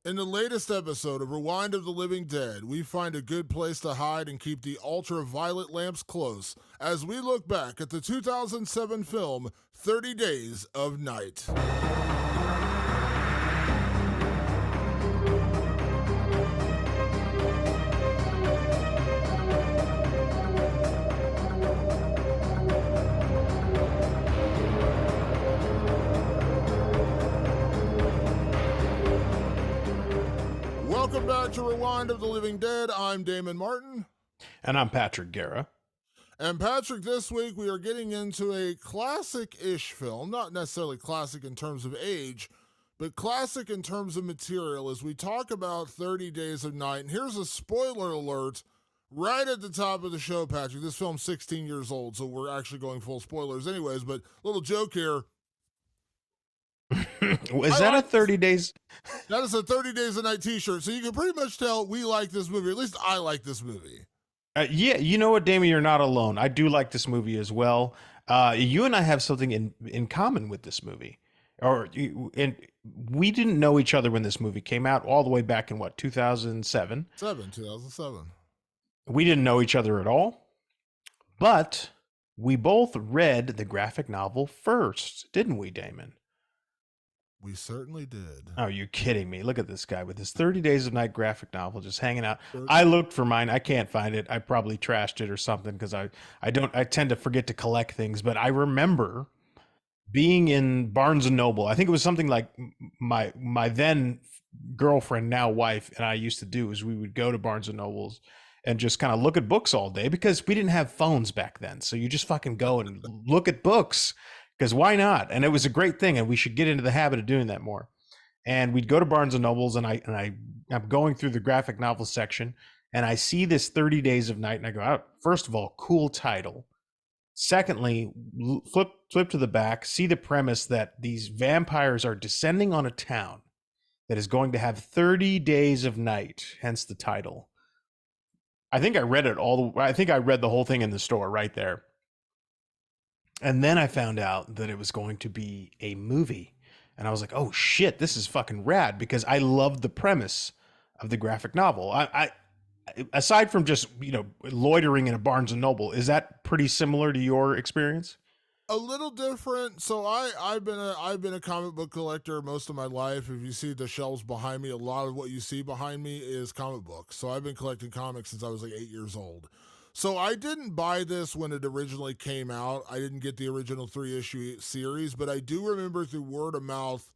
In the latest episode of Rewind of the Living Dead, we find a good place to hide and keep the ultraviolet lamps close as we look back at the 2007 film 30 Days of Night. Welcome back to Rewind of the Living Dead. I'm Damon Martin. And I'm Patrick Guerra. And Patrick, this week we are getting into a classic-ish film, not necessarily classic in terms of age, but classic in terms of material as we talk about 30 Days of Night. And here's a spoiler alert right at the top of the show, Patrick. This film's 16 years old, so we're actually going full spoilers anyways, but little joke here. Is that a 30 days? That is a 30 Days of Night t-shirt, so you can pretty much tell we like this movie, or at least I like this movie. Yeah, you know what, Damien, you're not alone. I do like this movie as well. You and I have something in common with this movie. And we didn't know each other when this movie came out, all the way back in what, 2007? 2007. We didn't know each other at all, but we both read the graphic novel first, didn't we, Damon? We certainly did. Oh, you're kidding me. Look at this guy with his 30 Days of Night graphic novel just hanging out. 30. I looked for mine. I can't find it. I probably trashed it or something because I tend to forget to collect things, but I remember being in Barnes and Noble. I think it was something like my then girlfriend, now wife, and I used to do is we would go to Barnes and Nobles and just kind of look at books all day because we didn't have phones back then. So you just fucking go and look at books. Because why not? And it was a great thing, and we should get into the habit of doing that more. And we'd go to Barnes and Nobles, and I'm going through the graphic novel section, and I see this 30 Days of Night, and I go, oh, first of all, cool title. Secondly, flip to the back, see the premise that these vampires are descending on a town that is going to have 30 days of night, hence the title. I think I read the whole thing in the store right there. And then I found out that it was going to be a movie. And I was like, oh shit, this is fucking rad because I loved the premise of the graphic novel. I aside from just, loitering in a Barnes and Noble, is that pretty similar to your experience? A little different. So I've been a comic book collector most of my life. If you see the shelves behind me, a lot of what you see behind me is comic books. So I've been collecting comics since I was like 8 years old. So I didn't buy this when it originally came out. I didn't get the original 3-issue series, but I do remember through word of mouth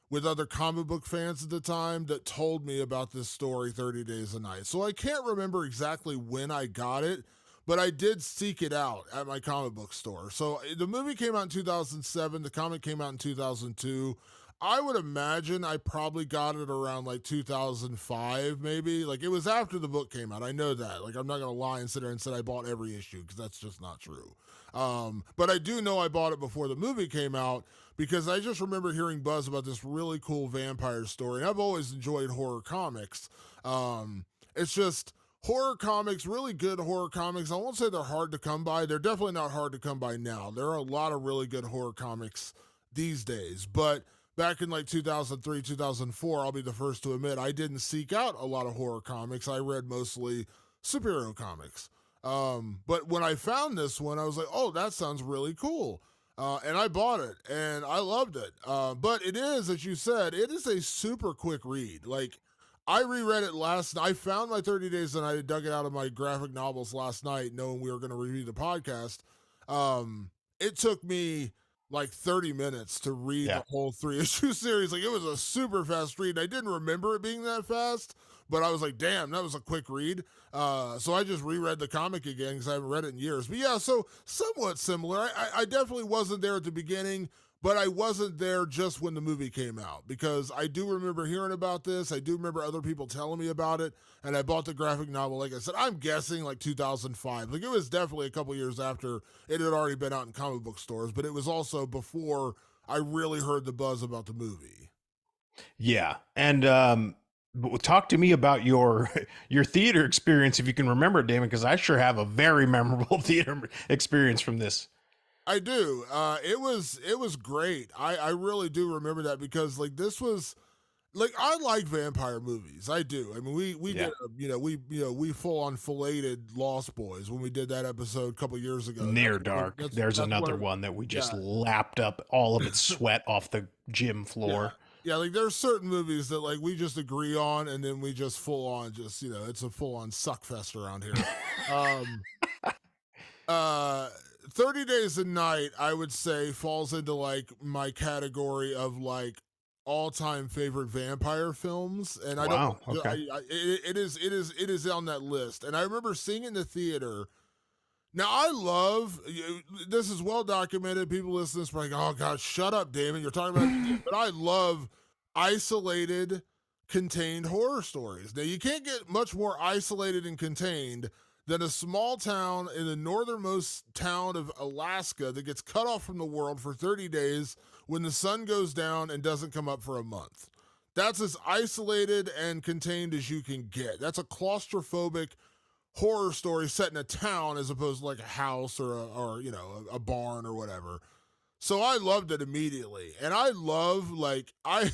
with other comic book fans at the time that told me about this story 30 Days a Night. So I can't remember exactly when I got it, but I did seek it out at my comic book store. So the movie came out in 2007, the comic came out in 2002. I would imagine I probably got it around like 2005, maybe. Like it was after the book came out. I know that. Like I'm not gonna lie and sit there and say I bought every issue because that's just not true. But I do know I bought it before the movie came out because I just remember hearing buzz about this really cool vampire story. And I've always enjoyed horror comics. It's just horror comics, really good horror comics. I won't say they're hard to come by. They're definitely not hard to come by now. There are a lot of really good horror comics these days, but back in like 2003, 2004, I'll be the first to admit I didn't seek out a lot of horror comics. I read mostly superhero comics. But when I found this one, I was like, oh, that sounds really cool. And I bought it and I loved it. But it is, as you said, it is a super quick read. Like, I reread it last night. I found my 30 Days and I dug it out of my graphic novels last night, knowing we were going to review the podcast. It took me like 30 minutes to read Yeah. the whole 3-issue series. Like it was a super fast read. I didn't remember it being that fast, but I was like, damn, that was a quick read. So I just reread the comic again because I haven't read it in years. But yeah, so somewhat similar. I definitely wasn't there at the beginning, but I wasn't there just when the movie came out because I do remember hearing about this. I do remember other people telling me about it, and I bought the graphic novel. Like I said, I'm guessing like 2005. Like it was definitely a couple years after it had already been out in comic book stores, but it was also before I really heard the buzz about the movie. Yeah. And talk to me about your your theater experience if you can remember it, Damon, because I sure have a very memorable theater experience from this. I do. It was great. I really do remember that because like this was like I like vampire movies. I do. I mean, we did Yeah. a, we full on filleted Lost Boys when we did that episode a couple years ago. Near Dark. There's That's one another of one that we just yeah. lapped up all of its sweat off the gym Yeah. floor. Yeah, like there's certain movies that like we just agree on and then we just full on just, it's a full on suck fest around here. Um uh 30 Days a Night I would say falls into like my category of like all-time favorite vampire films, and I don't Wow. Okay. it is on that list. And I remember seeing it in the theater. Now I love this is well documented. People listen to this like, oh god, shut up, Damon. You're talking about but I love isolated, contained horror stories. Now you can't get much more isolated and contained than a small town in the northernmost town of Alaska that gets cut off from the world for 30 days when the sun goes down and doesn't come up for a month. That's as isolated and contained as you can get. That's a claustrophobic horror story set in a town as opposed to like a house or a barn or whatever. So I loved it immediately, and I love like I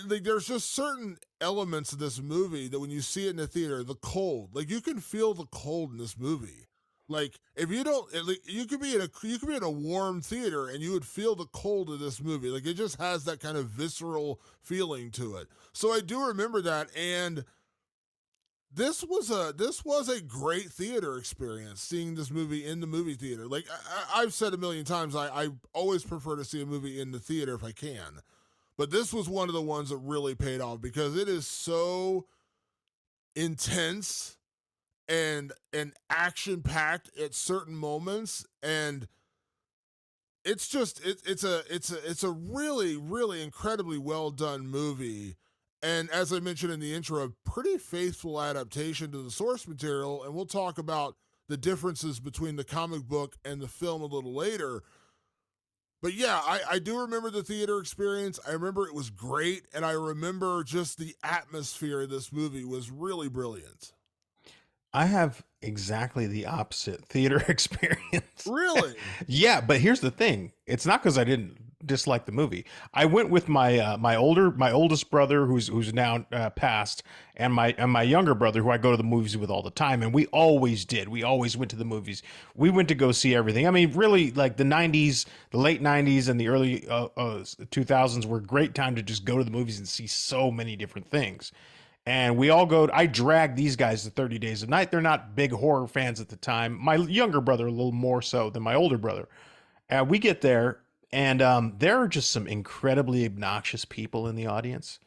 like there's just certain elements of this movie that when you see it in the theater, the cold, like you can feel the cold in this movie. Like if you don't, like, you could be in a warm theater and you would feel the cold of this movie. Like it just has that kind of visceral feeling to it. So I do remember that, and this was a great theater experience seeing this movie in the movie theater. Like I've said a million times, I always prefer to see a movie in the theater if I can, but this was one of the ones that really paid off because it is so intense and action packed at certain moments, and it's a really really incredibly well done movie. And as I mentioned in the intro, a pretty faithful adaptation to the source material, and we'll talk about the differences between the comic book and the film a little later. But yeah, I do remember the theater experience. I remember it was great, and I remember just the atmosphere of this movie was really brilliant. I have exactly the opposite theater experience. Really? Yeah, but here's the thing. It's not because I didn't dislike the movie. I went with my oldest brother who's now passed, and my younger brother who I go to the movies with all the time, and we always did. We always went to the movies. We went to go see everything. I mean, really, like the '90s, the late '90s, and the early 2000s were a great time to just go to the movies and see so many different things. And we all go. I drag these guys to 30 Days of Night. They're not big horror fans at the time. My younger brother, a little more so than my older brother. We get there, and there are just some incredibly obnoxious people in the audience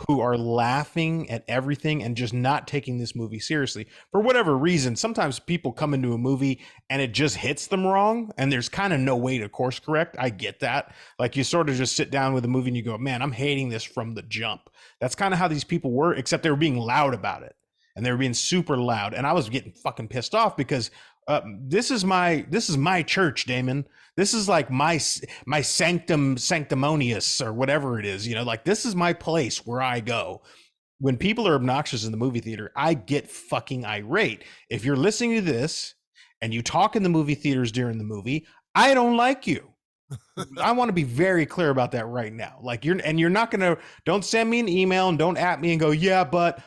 who are laughing at everything and just not taking this movie seriously for whatever reason. Sometimes people come into a movie and it just hits them wrong, and there's kind of no way to course correct. I get that. Like you sort of just sit down with a movie and you go, man, I'm hating this from the jump. That's kind of how these people were, except they were being loud about it, and they were being super loud, and I was getting fucking pissed off because this is my church, Damon. This is like my sanctum sanctimonious or whatever it is. Like this is my place where I go. When people are obnoxious in the movie theater, I get fucking irate. If you're listening to this and you talk in the movie theaters during the movie, I don't like you. I want to be very clear about that right now. Like you're not gonna, don't send me an email and don't at me and go, yeah, but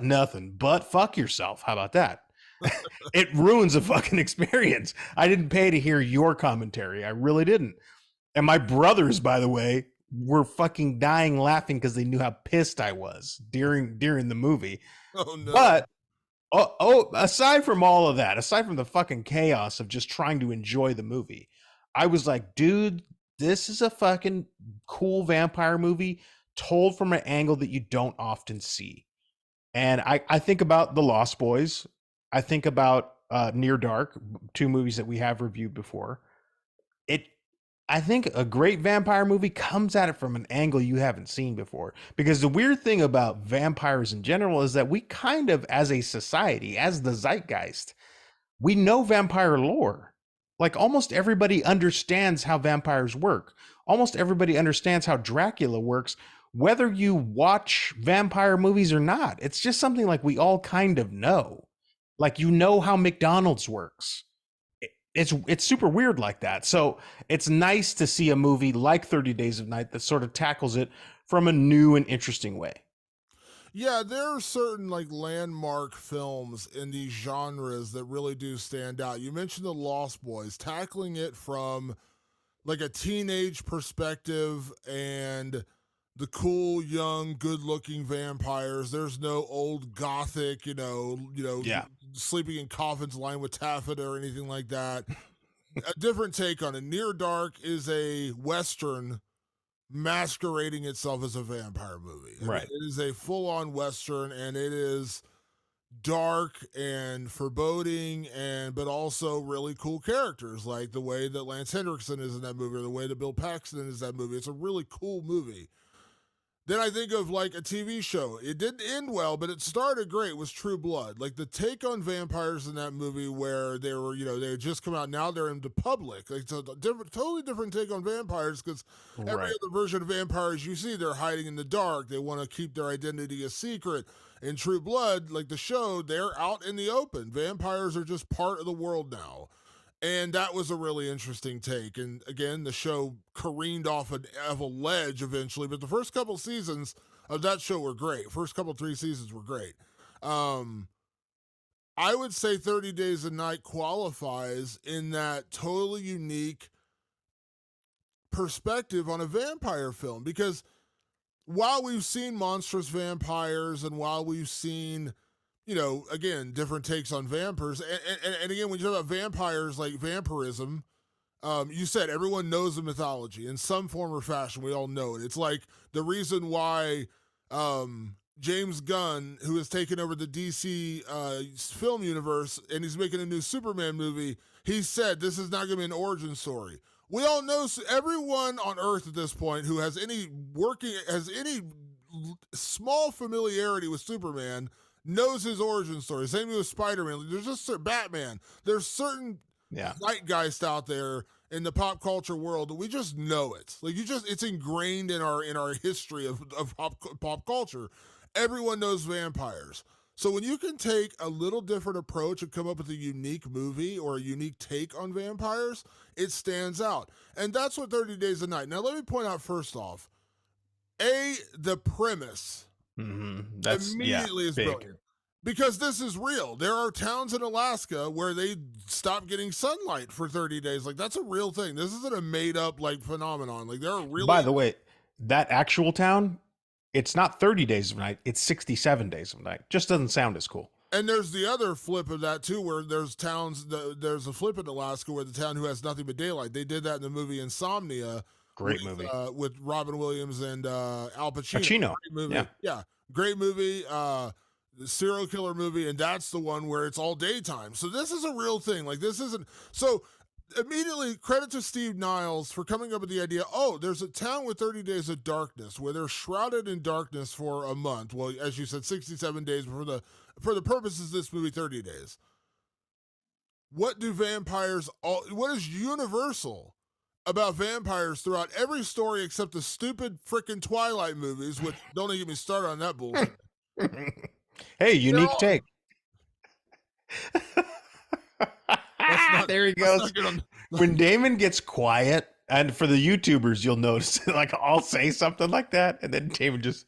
nothing, but fuck yourself. How about that? It ruins a fucking experience. I didn't pay to hear your commentary. I really didn't. And my brothers, by the way, were fucking dying laughing because they knew how pissed I was during the movie. Oh no. But aside from all of that, aside from the fucking chaos of just trying to enjoy the movie, I was like, dude, this is a fucking cool vampire movie told from an angle that you don't often see. And I think about The Lost Boys. I think about Near Dark, two movies that we have reviewed before. It, I think a great vampire movie comes at it from an angle you haven't seen before. Because the weird thing about vampires in general is that we kind of, as a society, as the zeitgeist, we know vampire lore. Like almost everybody understands how vampires work. Almost everybody understands how Dracula works, whether you watch vampire movies or not. It's just something like we all kind of know. Like how McDonald's works. it's super weird like that. So it's nice to see a movie like 30 Days of Night that sort of tackles it from a new and interesting way. Yeah, there are certain like landmark films in these genres that really do stand out. You mentioned The Lost Boys, tackling it from like a teenage perspective and the cool, young, good-looking vampires. There's no old gothic, Yeah. sleeping in coffins lined with taffeta or anything like that. A different take on it. Near Dark is a western masquerading itself as a vampire movie. I mean, Right. it is a full-on western, and it is dark and foreboding, and but also really cool characters, like the way that Lance Henriksen is in that movie or the way that Bill Paxton is in that movie. It's a really cool movie. Then I think of like a TV show. It didn't end well, but it started great. Was True Blood. Like the take on vampires in that movie, where they were, they had just come out. Now they're in the public. Like it's a different, totally different take on vampires, because every Right. other version of vampires you see, they're hiding in the dark. They want to keep their identity a secret. In True Blood, like the show, they're out in the open. Vampires are just part of the world now. And that was a really interesting take. And again, the show careened off of a ledge eventually, but the first couple seasons of that show were great. First couple 3 seasons were great. Um, I would say 30 Days a Night qualifies in that totally unique perspective on a vampire film, because while we've seen monstrous vampires and while we've seen, again, different takes on vampires, and again, when you talk about vampires, like vampirism, you said everyone knows the mythology in some form or fashion. We all know it. It's like the reason why James Gunn, who has taken over the DC film universe and he's making a new Superman movie, he said this is not going to be an origin story. We all know, everyone on Earth at this point who has any small familiarity with Superman knows his origin story. Same with Spider-Man. There's just Batman. There's certain Yeah. zeitgeist out there in the pop culture world that we just know it. Like it's ingrained in our history of pop culture. Everyone knows vampires. So when you can take a little different approach and come up with a unique movie or a unique take on vampires, it stands out. And that's what 30 Days a Night. Now let me point out first off, the premise That's immediately is big. brilliant. Because this is real. There are towns in Alaska where they stop getting sunlight for 30 days. Like, that's a real thing. This isn't a made up, like, phenomenon. Like, there are By really. the way, that actual town, it's not 30 Days of Night, it's 67 Days of Night. Just doesn't sound as cool. And there's the other flip of that, too, where there's there's a flip in Alaska where the town who has nothing but daylight. They did that in the movie Insomnia Great movie. with Robin Williams and Al Pacino. Pacino. Great movie. Yeah. Yeah. Great movie. Serial killer movie, and that's the one where it's all daytime. So this is a real thing. Like, this isn't. So immediately, credit to Steve Niles for coming up with the idea. Oh, there's a town with 30 days of darkness where they're shrouded in darkness for a month. Well, as you said, 67 days, but for the purposes of this movie, 30 days. What do vampires? What is universal about vampires throughout every story except the stupid freaking Twilight movies? Which, don't even get me started on that bullshit. Hey, unique take. There he goes. When Damon gets quiet, and for the YouTubers, you'll notice, like, I'll say something like that, and then Damon just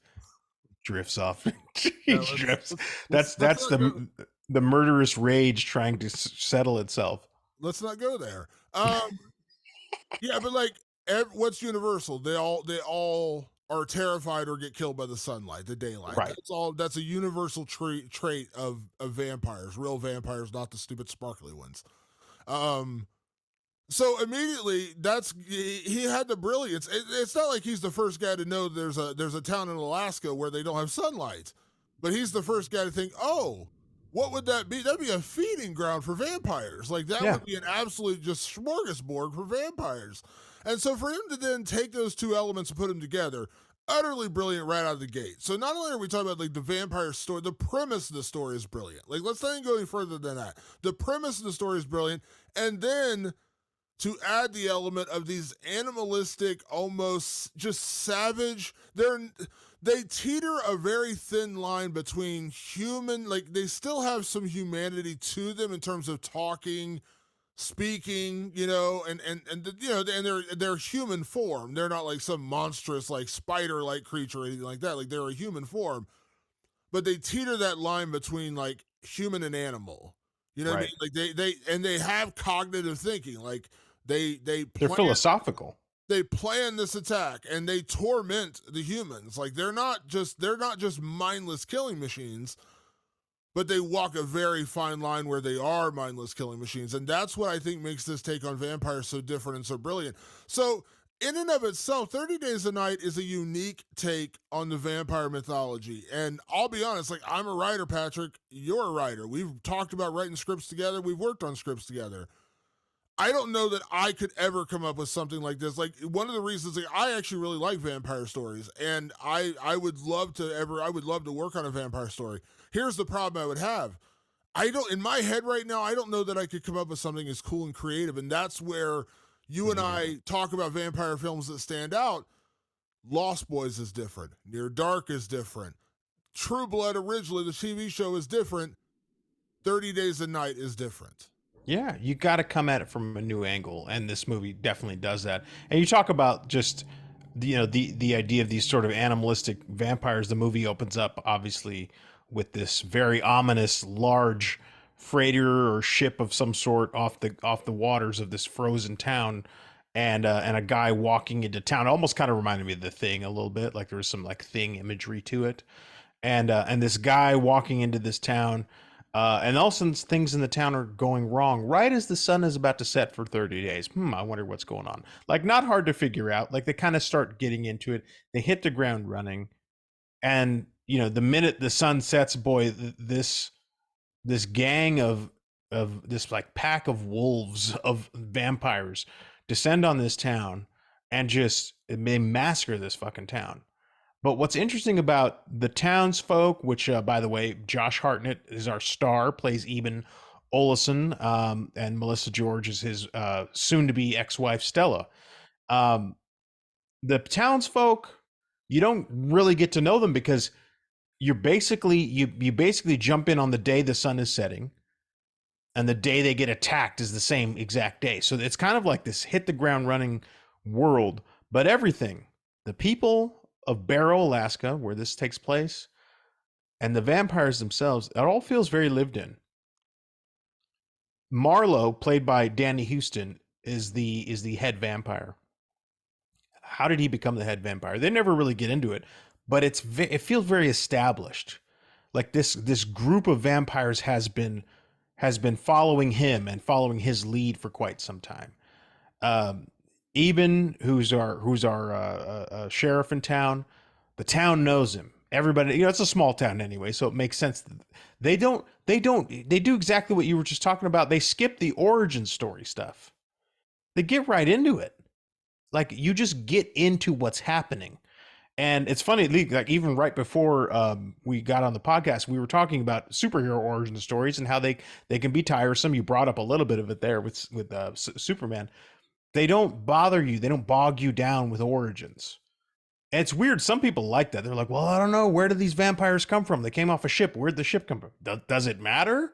drifts off. He drifts. That's the murderous rage trying to settle itself. Let's not go there. Yeah, but like, what's universal? They all are terrified or get killed by the sunlight, the daylight. Right. That's a universal trait of vampires, real vampires, not the stupid sparkly ones. So immediately, he had the brilliance. It's not like he's the first guy to know there's a town in Alaska where they don't have sunlight, but he's the first guy to think, oh, what would that be? That'd be a feeding ground for vampires. Like, that would be an absolute just smorgasbord for vampires. And so for him to then take those two elements and put them together, utterly brilliant right out of the gate. So not only are we talking about like the vampire story, the premise of the story is brilliant. Like, let's not even go any further than that. The premise of the story is brilliant. And then to add the element of these animalistic, almost just savage, they teeter a very thin line between human, like they still have some humanity to them in terms of talking, speaking, and they're human form. They're not like some monstrous like spider like creature or anything like that. Like they're a human form, but they teeter that line between like human and animal. You know what I mean? Right. Like they have cognitive thinking. Like they They're plan philosophical. they plan this attack and they torment the humans. Like they're not just mindless killing machines, but they walk a very fine line where they are mindless killing machines. And that's what I think makes this take on vampires so different and so brilliant. So, in and of itself, 30 Days a Night is a unique take on the vampire mythology. And I'll be honest, like, I'm a writer, Patrick. You're a writer. We've talked about writing scripts together, we've worked on scripts together. I don't know that I could ever come up with something like this. Like one of the reasons, like, I actually really like vampire stories, and I would love to work on a vampire story. Here's the problem I would have. I don't in my head right now. I don't know that I could come up with something as cool and creative, and that's where you and I talk about vampire films that stand out. Lost Boys is different. Near Dark is different. True Blood originally, the TV show, is different. 30 Days a Night is different. Yeah, you got to come at it from a new angle, and this movie definitely does that. And you talk about just the idea of these sort of animalistic vampires. The movie opens up obviously with this very ominous large freighter or ship of some sort off the waters of this frozen town, and a guy walking into town. It almost kind of reminded me of The Thing a little bit, like there was some like Thing imagery to it, and this guy walking into this town, and all of a sudden things in the town are going wrong right as the sun is about to set for 30 days. I wonder what's going on. Like, not hard to figure out. Like, they kind of start getting into it. They hit the ground running, and the minute the sun sets, boy, this gang of this like pack of wolves of vampires descend on this town and just they massacre this fucking town. But what's interesting about the townsfolk, which, by the way, Josh Hartnett is our star, plays Eben Olison, and Melissa George is his soon-to-be ex-wife, Stella. Um, the townsfolk, you don't really get to know them because you basically jump in on the day the sun is setting, and the day they get attacked is the same exact day. So it's kind of like this hit the ground running world, but everything, the people of Barrow, Alaska, where this takes place, and the vampires themselves, it all feels very lived in. Marlowe, played by Danny Houston, is the head vampire. How did he become the head vampire? They never really get into it, but it feels very established. Like this group of vampires has been following him and following his lead for quite some time. Um, Eben, who's our sheriff in town, the town knows him. Everybody, it's a small town anyway, so it makes sense. They do exactly what you were just talking about. They skip the origin story stuff. They get right into it. Like, you just get into what's happening. And it's funny, like even right before we got on the podcast, we were talking about superhero origin stories and how they can be tiresome. You brought up a little bit of it there with Superman. They don't bother you. They don't bog you down with origins. And it's weird. Some people like that. They're like, well, I don't know. Where did these vampires come from? They came off a ship. Where'd the ship come from? Does it matter?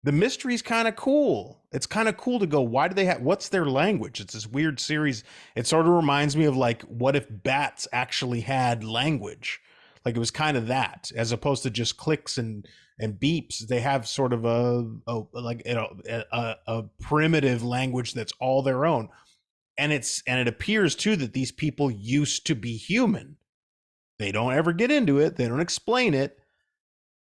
The mystery's kind of cool. It's kind of cool to go, why do they have, what's their language? It's this weird series. It sort of reminds me of like, what if bats actually had language? Like, it was kind of that, as opposed to just clicks and beeps. They have sort of a primitive language that's all their own. And it appears too that these people used to be human. They don't ever get into it. They don't explain it,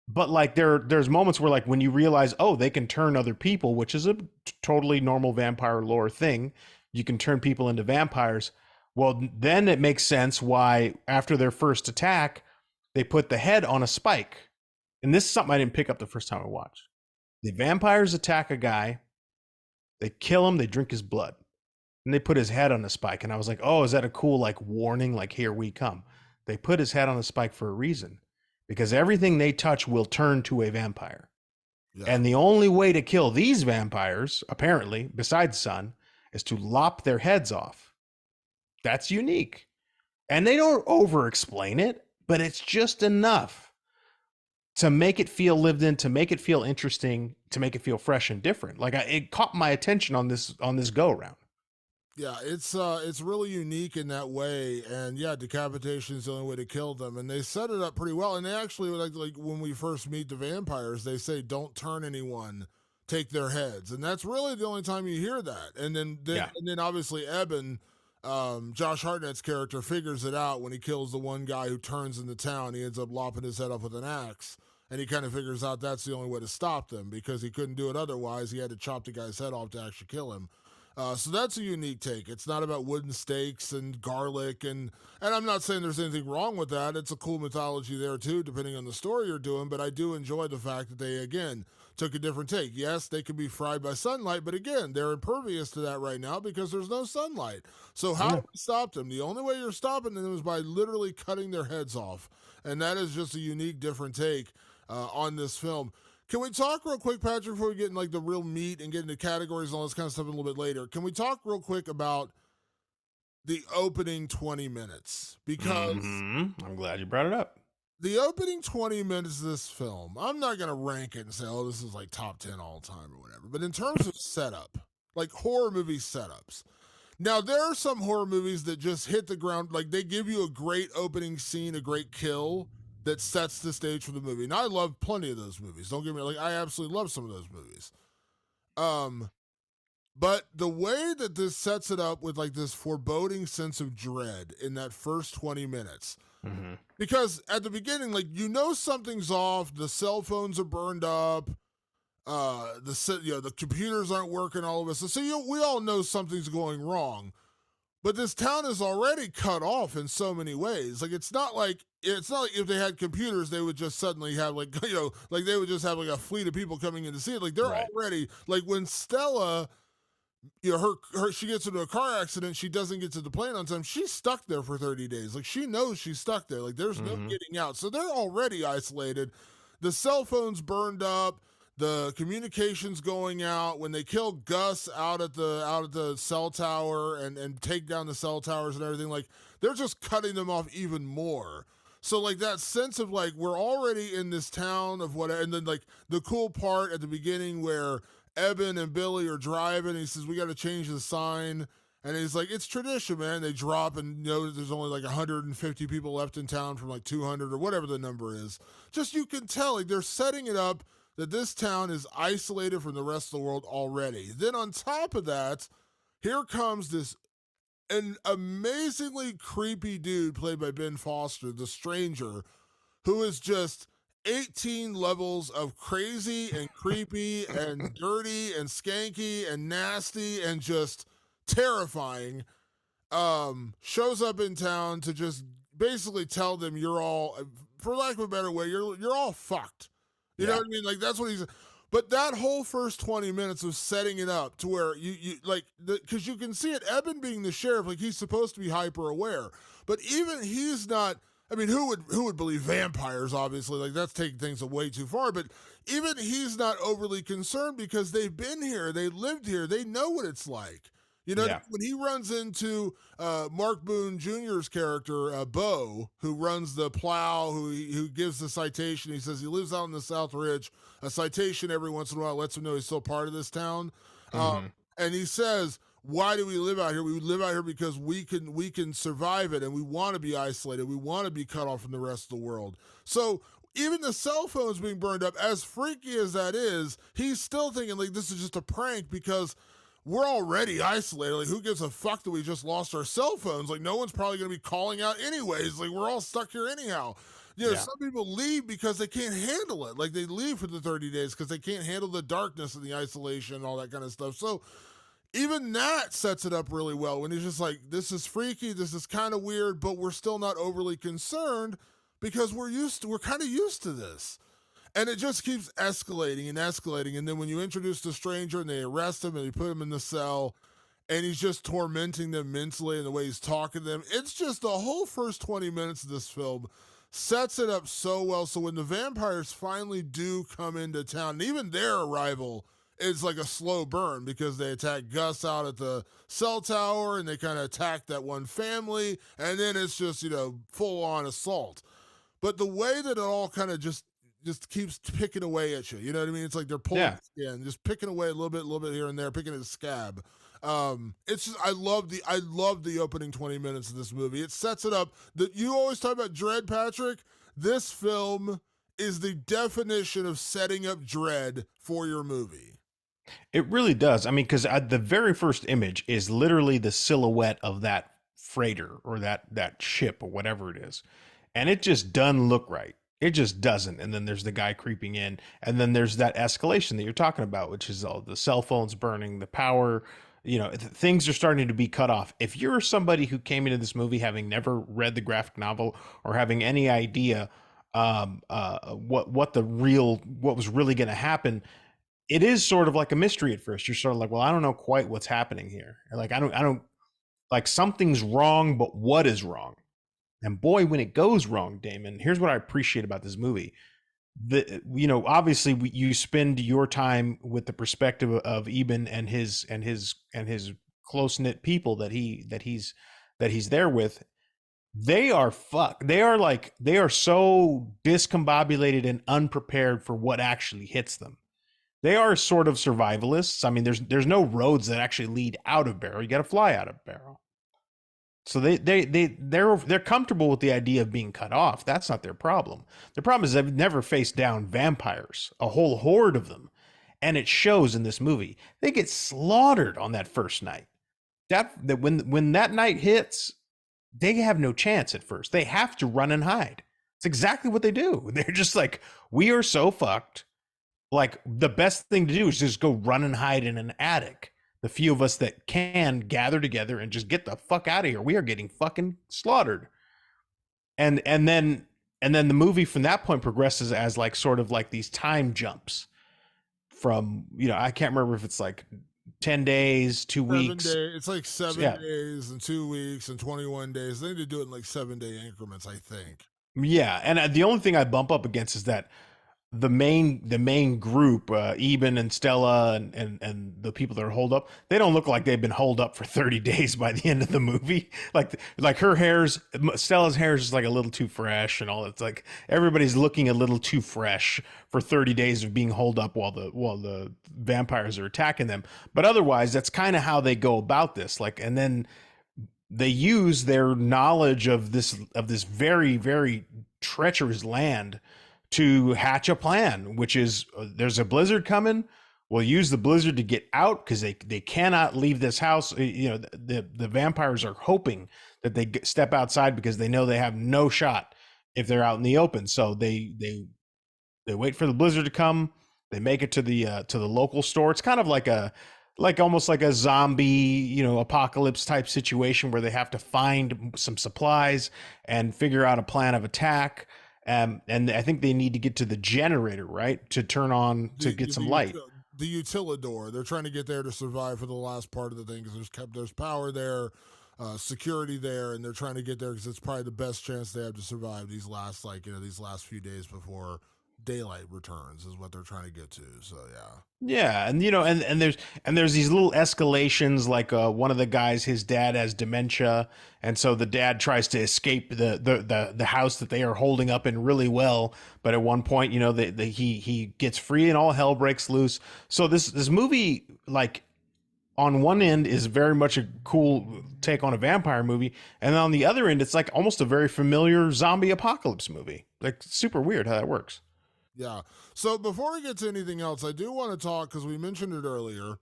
but like there's moments where, like, when you realize, oh, they can turn other people, which is a totally normal vampire lore thing. You can turn people into vampires. Well, then it makes sense why after their first attack they put the head on a spike. And this is something I didn't pick up the first time I watched. The vampires attack a guy, they kill him, they drink his blood, and they put his head on a spike. And I was like, oh, is that a cool like warning, like, here we come? They put his head on a spike for a reason, because everything they touch will turn to a vampire. Yeah. And the only way to kill these vampires, apparently, besides sun, is to lop their heads off. That's unique. And they don't over explain it, but it's just enough. to make it feel lived in, to make it feel interesting, to make it feel fresh and different. Like it caught my attention on this go around. Yeah, it's really unique in that way, and yeah, decapitation is the only way to kill them, and they set it up pretty well. And they actually like when we first meet the vampires, they say don't turn anyone, take their heads, and that's really the only time you hear that. Yeah. And then obviously Eben, Josh Hartnett's character figures it out when he kills the one guy who turns in the town. He ends up lopping his head off with an axe. And he kind of figures out that's the only way to stop them because he couldn't do it otherwise. He had to chop the guy's head off to actually kill him. So that's a unique take. It's not about wooden stakes and garlic, and I'm not saying there's anything wrong with that. It's a cool mythology there too, depending on the story you're doing. But I do enjoy the fact that they again took a different take. Yes, they could be fried by sunlight, but again, they're impervious to that right now because there's no sunlight. So how Yeah. do we stop them? The only way you're stopping them is by literally cutting their heads off, and that is just a unique, different take on this film. Can we talk real quick, Patrick, before we get in like the real meat and get into categories and all this kind of stuff a little bit later? Can we talk real quick about the opening 20 minutes? Because I'm glad you brought it up. the opening 20 minutes of this film, I'm not going to rank it and say, oh, this is like top 10 all time or whatever. But in terms of setup, like horror movie setups, now there are some horror movies that just hit the ground, like they give you a great opening scene, a great kill that sets the stage for the movie. And I love plenty of those movies. Don't get me like I absolutely love some of those movies. Um, but the way that this sets it up with like this foreboding sense of dread in that first 20 minutes. Mm-hmm. Because at the beginning, like you know something's off, the cell phones are burned up, the computers aren't working, all of us. So we all know something's going wrong. But this town is already cut off in so many ways. Like it's not like if they had computers, they would just suddenly have like like they would just have like a fleet of people coming in to see it. Like they're Right. already like when Stella, her she gets into a car accident, she doesn't get to the plane on time. She's stuck there for 30 days. Like she knows she's stuck there. Like there's no getting out. So they're already isolated. The cell phone's burned up. The communications going out when they kill Gus out at the cell tower and take down the cell towers and everything. Like they're just cutting them off even more. So like that sense of like we're already in this town of whatever, and then like the cool part at the beginning where Eben and Billy are driving, and he says we got to change the sign. And he's like, it's tradition, man. They drop, and there's only like 150 people left in town from like 200 or whatever the number is. Just you can tell, like they're setting it up that this town is isolated from the rest of the world already. Then on top of that, here comes this an amazingly creepy dude played by Ben Foster, the stranger, who is just 18 levels of crazy and creepy and dirty and skanky and nasty and just terrifying. Shows up in town to just basically tell them you're all, for lack of a better way, you're all fucked. You know what I mean? Like that's what he's. But that whole first 20 minutes was setting it up to where you like because you can see it. Eben being the sheriff, like he's supposed to be hyper aware, but even he's not. I mean, who would believe vampires? Obviously, like that's taking things way too far. But even he's not overly concerned because they've been here, they lived here, they know what it's like. You know, when he runs into Mark Boone Jr.'s character, Bo, who runs the plow, who gives the citation, he says he lives out in the South Ridge. A citation every once in a while lets him know he's still part of this town. And he says, why do we live out here? We live out here because we can survive it, and we want to be isolated. We want to be cut off from the rest of the world. So even the cell phones being burned up, as freaky as that is, he's still thinking like this is just a prank because we're already isolated. Like, who gives a fuck that we just lost our cell phones? Like, no one's probably going to be calling out anyways. Like, we're all stuck here anyhow. Some people leave because they can't handle it. Like, they leave for the 30 days because they can't handle the darkness and the isolation and all that kind of stuff. So, even that sets it up really well when he's just like, this is freaky, this is kind of weird, but we're still not overly concerned because we're kind of used to this. And it just keeps escalating and escalating. And then when you introduce the stranger and they arrest him and they put him in the cell and he's just tormenting them mentally and the way he's talking to them, it's just the whole first 20 minutes of this film sets it up so well. So when the vampires finally do come into town, and even their arrival is like a slow burn because they attack Gus out at the cell tower and they kind of attack that one family. And then it's just, full on assault. But the way that it all kind of just just keeps picking away at you. You know what I mean? It's like they're pulling Yeah. the skin, just picking away a little bit here and there, picking at the scab. It's just I love the opening 20 minutes of this movie. It sets it up. That you always talk about dread, Patrick. This film is the definition of setting up dread for your movie. It really does. I mean, because the very first image is literally the silhouette of that freighter or that ship or whatever it is, and it just doesn't look right. It just doesn't. And then there's the guy creeping in, and then there's that escalation that you're talking about, which is all the cell phones burning, the power. Things are starting to be cut off. If you're somebody who came into this movie having never read the graphic novel or having any idea what was really going to happen, it is sort of like a mystery at first. You're sort of like, well, I don't know quite what's happening here. Like, I don't like something's wrong, but what is wrong? And boy, when it goes wrong, Damon, here's what I appreciate about this movie. Obviously you spend your time with the perspective of Eben and his close knit people that he's there with. They are they are so discombobulated and unprepared for what actually hits them. They are sort of survivalists. I mean, there's no roads that actually lead out of Barrow. You got to fly out of Barrow. So they're comfortable with the idea of being cut off. That's not their problem. Their problem is they've never faced down vampires, a whole horde of them, and it shows in this movie. They get slaughtered on that first night. That when that night hits, they have no chance at first. They have to run and hide. It's exactly what they do. They're just like, we are so fucked. Like the best thing to do is just go run and hide in an attic. The few of us that can gather together and just get the fuck out of here. We are getting fucking slaughtered. And then the movie from that point progresses as like sort of like these time jumps from, I can't remember if it's like 10 days, 2 weeks. Days. It's like So, 7 days and 2 weeks and 21 days. They need to do it in like 7 day increments, I think. yeah. And the only thing I bump up against is that the main group, Eben and Stella and the people that are holed up, they don't look like they've been holed up for 30 days by the end of the movie. Like Stella's hair is just like a little too fresh and all. It's like everybody's looking a little too fresh for 30 days of being holed up while the vampires are attacking them. But otherwise, that's kind of how they go about this. Like, and then they use their knowledge of this very, very treacherous land to hatch a plan, which is there's a blizzard coming. We'll use the blizzard to get out because they cannot leave this house. The vampires are hoping that they step outside because they know they have no shot if they're out in the open. So they wait for the blizzard to come. They make it to the local store. It's kind of like almost like a zombie, apocalypse type situation where they have to find some supplies and figure out a plan of attack. And I think they need to get to the generator, right, to turn on to get some light. The utilidor. They're trying to get there to survive for the last part of the thing because there's power there, security there, and they're trying to get there because it's probably the best chance they have to survive these last these last few days before daylight returns is what they're trying to get to. So yeah. Yeah, and there's these little escalations. Like one of the guys, his dad has dementia, and so the dad tries to escape the house that they are holding up in really well. But at one point, he gets free and all hell breaks loose. So this movie, like on one end, is very much a cool take on a vampire movie, and on the other end, it's like almost a very familiar zombie apocalypse movie. Like super weird how that works. Yeah. So before we get to anything else, I do want to talk because we mentioned it earlier.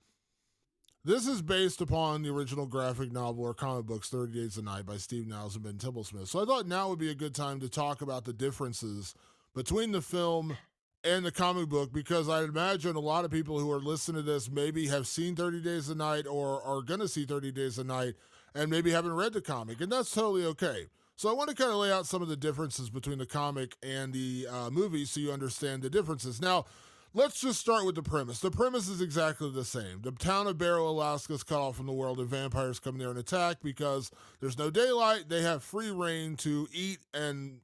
This is based upon the original graphic novel or comic books 30 Days a Night by Steve Niles and Ben Tibblesmith. So I thought now would be a good time to talk about the differences between the film and the comic book because I imagine a lot of people who are listening to this maybe have seen 30 Days a Night or are going to see 30 Days a Night and maybe haven't read the comic, and that's totally okay. So I want to kind of lay out some of the differences between the comic and the movie so you understand the differences. Now, let's just start with the premise. The premise is exactly the same. The town of Barrow, Alaska is cut off from the world and vampires come there and attack because there's no daylight. They have free reign to eat and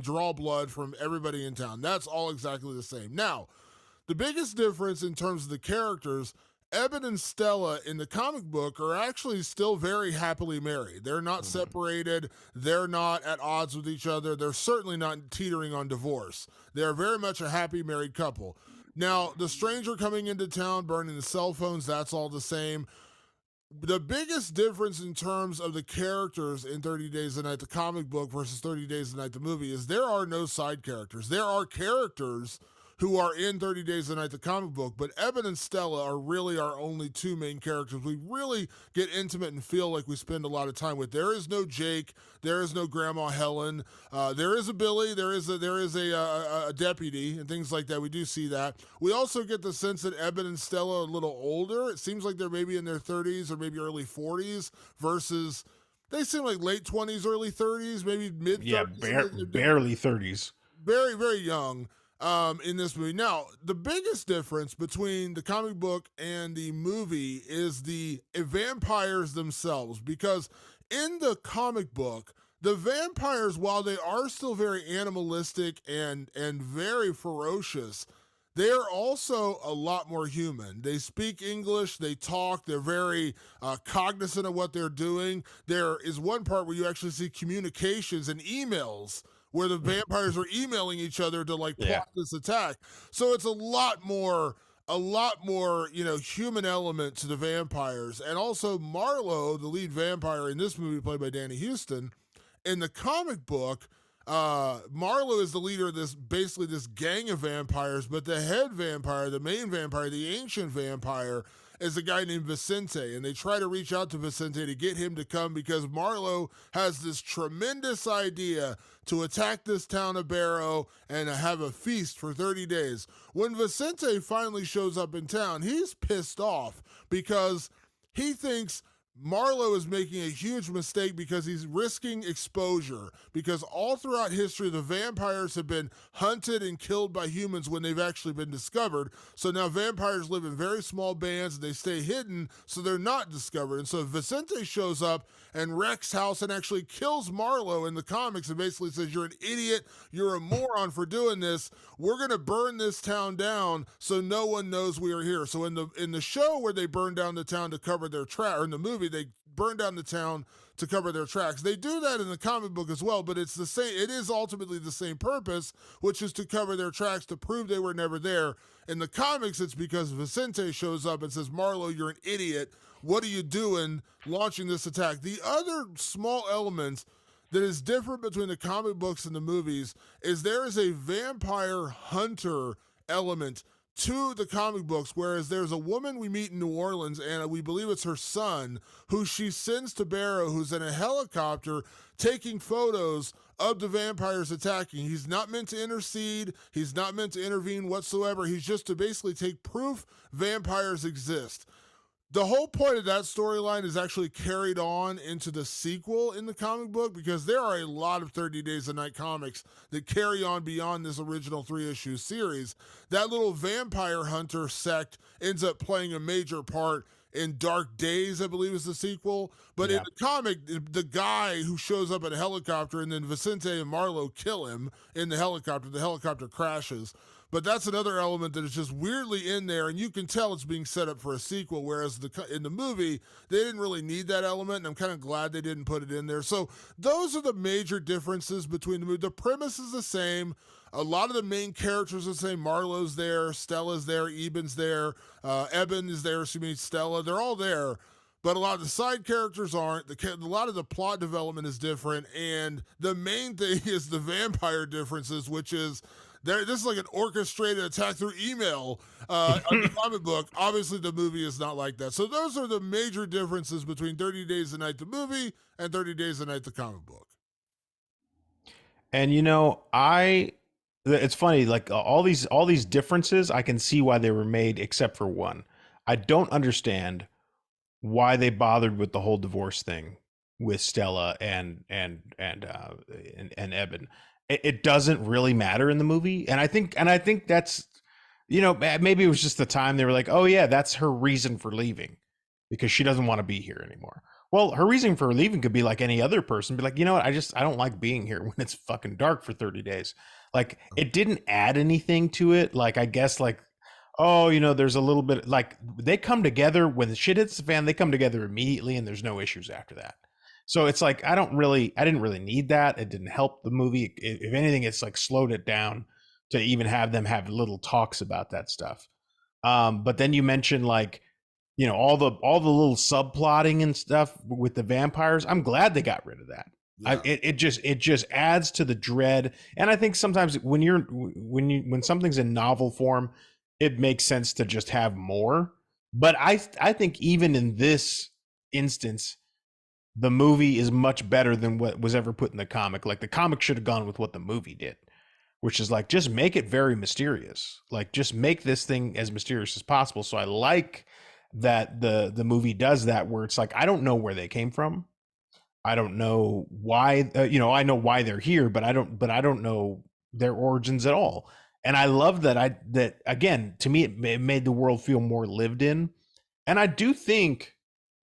draw blood from everybody in town. That's all exactly the same. Now, the biggest difference in terms of the characters Eben and Stella in the comic book are actually still very happily married. They're not Mhm. separated. They're not at odds with each other. They're certainly not teetering on divorce. They're very much a happy married couple. Now, the stranger coming into town, burning the cell phones, that's all the same. The biggest difference in terms of the characters in 30 Days a Night, the comic book, versus 30 Days a Night, the movie, is there are no side characters. There are characters who are in 30 Days a Night, the comic book, but Eben and Stella are really our only two main characters we really get intimate and feel like we spend a lot of time with. There is no Jake. There is no Grandma Helen. There is a Billy. There is a deputy and things like that. We do see that. We also get the sense that Eben and Stella are a little older. It seems like they're maybe in their 30s or maybe early 40s versus they seem like late 20s, early 30s, maybe mid Yeah, 30s. barely 30s. Very, very young in this movie. Now, the biggest difference between the comic book and the movie is the vampires themselves, because in the comic book, the vampires, while they are still very animalistic and very ferocious, they are also a lot more human. They speak English, they talk, they're very cognizant of what they're doing. There is one part where you actually see communications and emails where the vampires are emailing each other to like Yeah. plot this attack. So it's a lot more, human element to the vampires. And also Marlowe, the lead vampire in this movie played by Danny Houston, in the comic book, Marlowe is the leader of this gang of vampires, but the head vampire, the main vampire, the ancient vampire, is a guy named Vicente, and they try to reach out to Vicente to get him to come because Marlowe has this tremendous idea to attack this town of Barrow and have a feast for 30 days. When Vicente finally shows up in town, he's pissed off because he thinks Marlowe is making a huge mistake because he's risking exposure. Because all throughout history, the vampires have been hunted and killed by humans when they've actually been discovered. So now vampires live in very small bands and they stay hidden so they're not discovered. And so Vicente shows up and wrecks house and actually kills Marlowe in the comics and basically says, "You're an idiot. You're a moron for doing this. We're going to burn this town down so no one knows we are here." So in the show where they burn down the town to cover their track, or in the movie they burn down the town to cover their tracks. They do that in the comic book as well, but it's the same. It is ultimately the same purpose, which is to cover their tracks to prove they were never there. In the comics, it's because Vicente shows up and says, "Marlowe, you're an idiot. What are you doing launching this attack?" The other small element that is different between the comic books and the movies is there is a vampire hunter element to the comic books, whereas there's a woman we meet in New Orleans, and we believe it's her son, who she sends to Barrow, who's in a helicopter taking photos of the vampires attacking. He's not meant to intercede, he's not meant to intervene whatsoever. He's just to basically take proof vampires exist. The whole point of that storyline is actually carried on into the sequel in the comic book, because there are a lot of 30 Days a Night comics that carry on beyond this original 3-issue series. That little vampire hunter sect ends up playing a major part in Dark Days, I believe is the sequel. But in Yeah. the comic, the guy who shows up in a helicopter and then Vicente and Marlowe kill him in the helicopter crashes. But that's another element that is just weirdly in there, and you can tell it's being set up for a sequel. Whereas in the movie, they didn't really need that element, and I'm kind of glad they didn't put it in there. So those are the major differences between the movie. The premise is the same. A lot of the main characters are the same. Marlowe's there, Stella's there, Eben's there, Eben is there. So you mean Stella? They're all there. But a lot of the side characters aren't. A lot of the plot development is different, and the main thing is the vampire differences, which is this is like an orchestrated attack through email on the comic book. Obviously, the movie is not like that. So those are the major differences between 30 Days a Night, the movie, and 30 Days a Night, the comic book. And it's funny, like all these differences, I can see why they were made, except for one. I don't understand why they bothered with the whole divorce thing with Stella and Eben. It doesn't really matter in the movie, and I think that's, maybe it was just the time they were like, oh yeah, that's her reason for leaving, because she doesn't want to be here anymore. Well, her reason for leaving could be like any other person, be like, you know what, I don't like being here when it's fucking dark for 30 days. Like, it didn't add anything to it. Like, I guess, like, oh, there's a little bit like they come together when the shit hits the fan, they come together immediately and there's no issues after that. So it's like I didn't really need that. It didn't help the movie. If anything, it's like slowed it down to even have them have little talks about that stuff. But then you mentioned like, all the little subplotting and stuff with the vampires. I'm glad they got rid of that. Yeah. It just adds to the dread. And I think sometimes when something's in novel form, it makes sense to just have more. But I think even in this instance, the movie is much better than what was ever put in the comic. Like the comic should have gone with what the movie did, which is like just make it very mysterious. Like just make this thing as mysterious as possible. So I like that the movie does that, where it's like I don't know where they came from. I don't know why. I know why they're here, but I don't know their origins at all. And I love that again. To me, it made the world feel more lived in. And I do think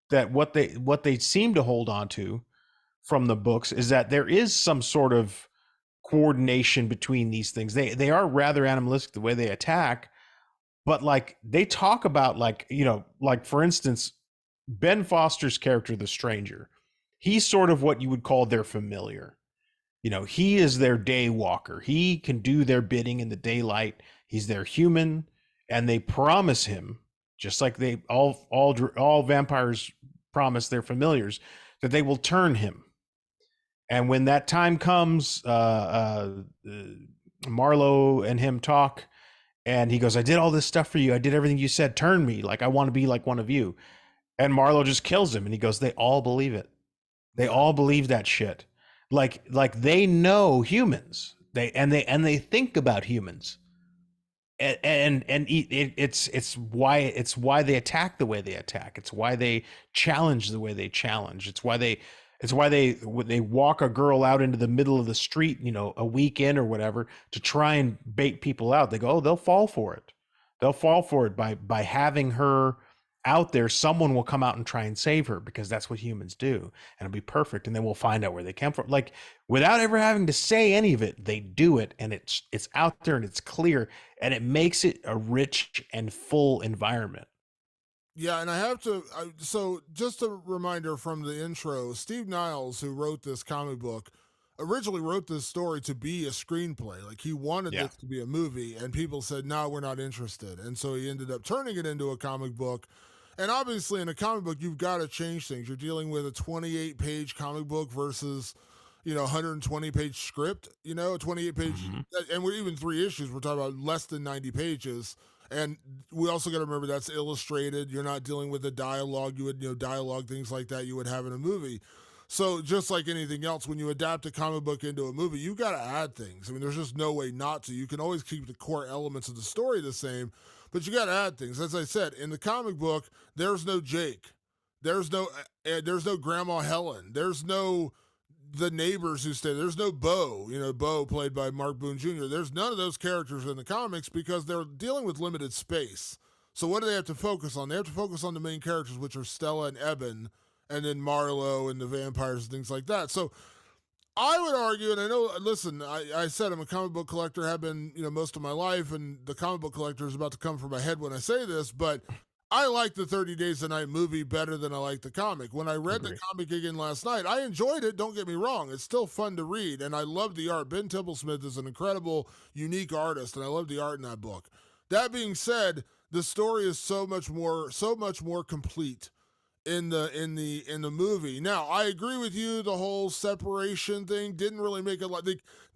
that what they seem to hold on to from the books is that there is some sort of coordination between these things. They are rather animalistic the way they attack, but like they talk about like, like for instance, Ben Foster's character, the stranger, he's sort of what you would call their familiar. He is their day walker. He can do their bidding in the daylight. He's their human, and they promise him, just like they all vampires promise their familiars, that they will turn him. And when that time comes, Marlowe and him talk, and he goes, "I did all this stuff for you. I did everything you said. Turn me. Like I want to be like one of you." And Marlowe just kills him, and he goes, "They all believe it. They Yeah. all believe that shit. Like they know humans. They think about humans, and it's why they attack the way they attack. It's why they challenge the way they challenge. It's why they walk a girl out into the middle of the street, a weekend or whatever, to try and bait people out. They go, oh, they'll fall for it. They'll fall for it by having her out there. Someone will come out and try and save her because that's what humans do, and it'll be perfect. And then we'll find out where they came from. Like without ever having to say any of it, they do it, and it's out there and it's clear, and it makes it a rich and full environment. Yeah, and I have to. So, just a reminder from the intro: Steve Niles, who wrote this comic book, originally wrote this story to be a screenplay. Like he wanted Yeah. this to be a movie, and people said, "No, we're not interested." And so he ended up turning it into a comic book. And obviously, in a comic book, you've got to change things. You're dealing with a 28-page comic book versus, 120-page script. A 28-page, Mhm. and we're even 3 issues. We're talking about less than 90 pages. And we also got to remember that's illustrated. You're not dealing with the dialogue you would, dialogue, things like that you would have in a movie. So just like anything else, when you adapt a comic book into a movie, you got to add things. I mean, there's just no way not to. You can always keep the core elements of the story the same, but you got to add things. As I said, in the comic book, there's no Jake, there's no Grandma Helen, there's no the neighbors who stay. There's no Bo, Bo played by Mark Boone Jr. There's none of those characters in the comics because they're dealing with limited space. So what do they have to focus on? They have to focus on the main characters, which are Stella and Eben, and then Marlowe and the vampires and things like that. So I would argue, and I know, listen, I said I'm a comic book collector, have been, most of my life, and the comic book collector is about to come from my head when I say this, but I like the 30 Days a Night movie better than I like the comic. When I read the Agree. comic again last night, I enjoyed it. Don't get me wrong. It's still fun to read, and I love the art. Ben Templesmith is an incredible, unique artist, and I love the art in that book. That being said, the story is so much more complete in the movie. Now, I agree with you. The whole separation thing didn't really make a lot.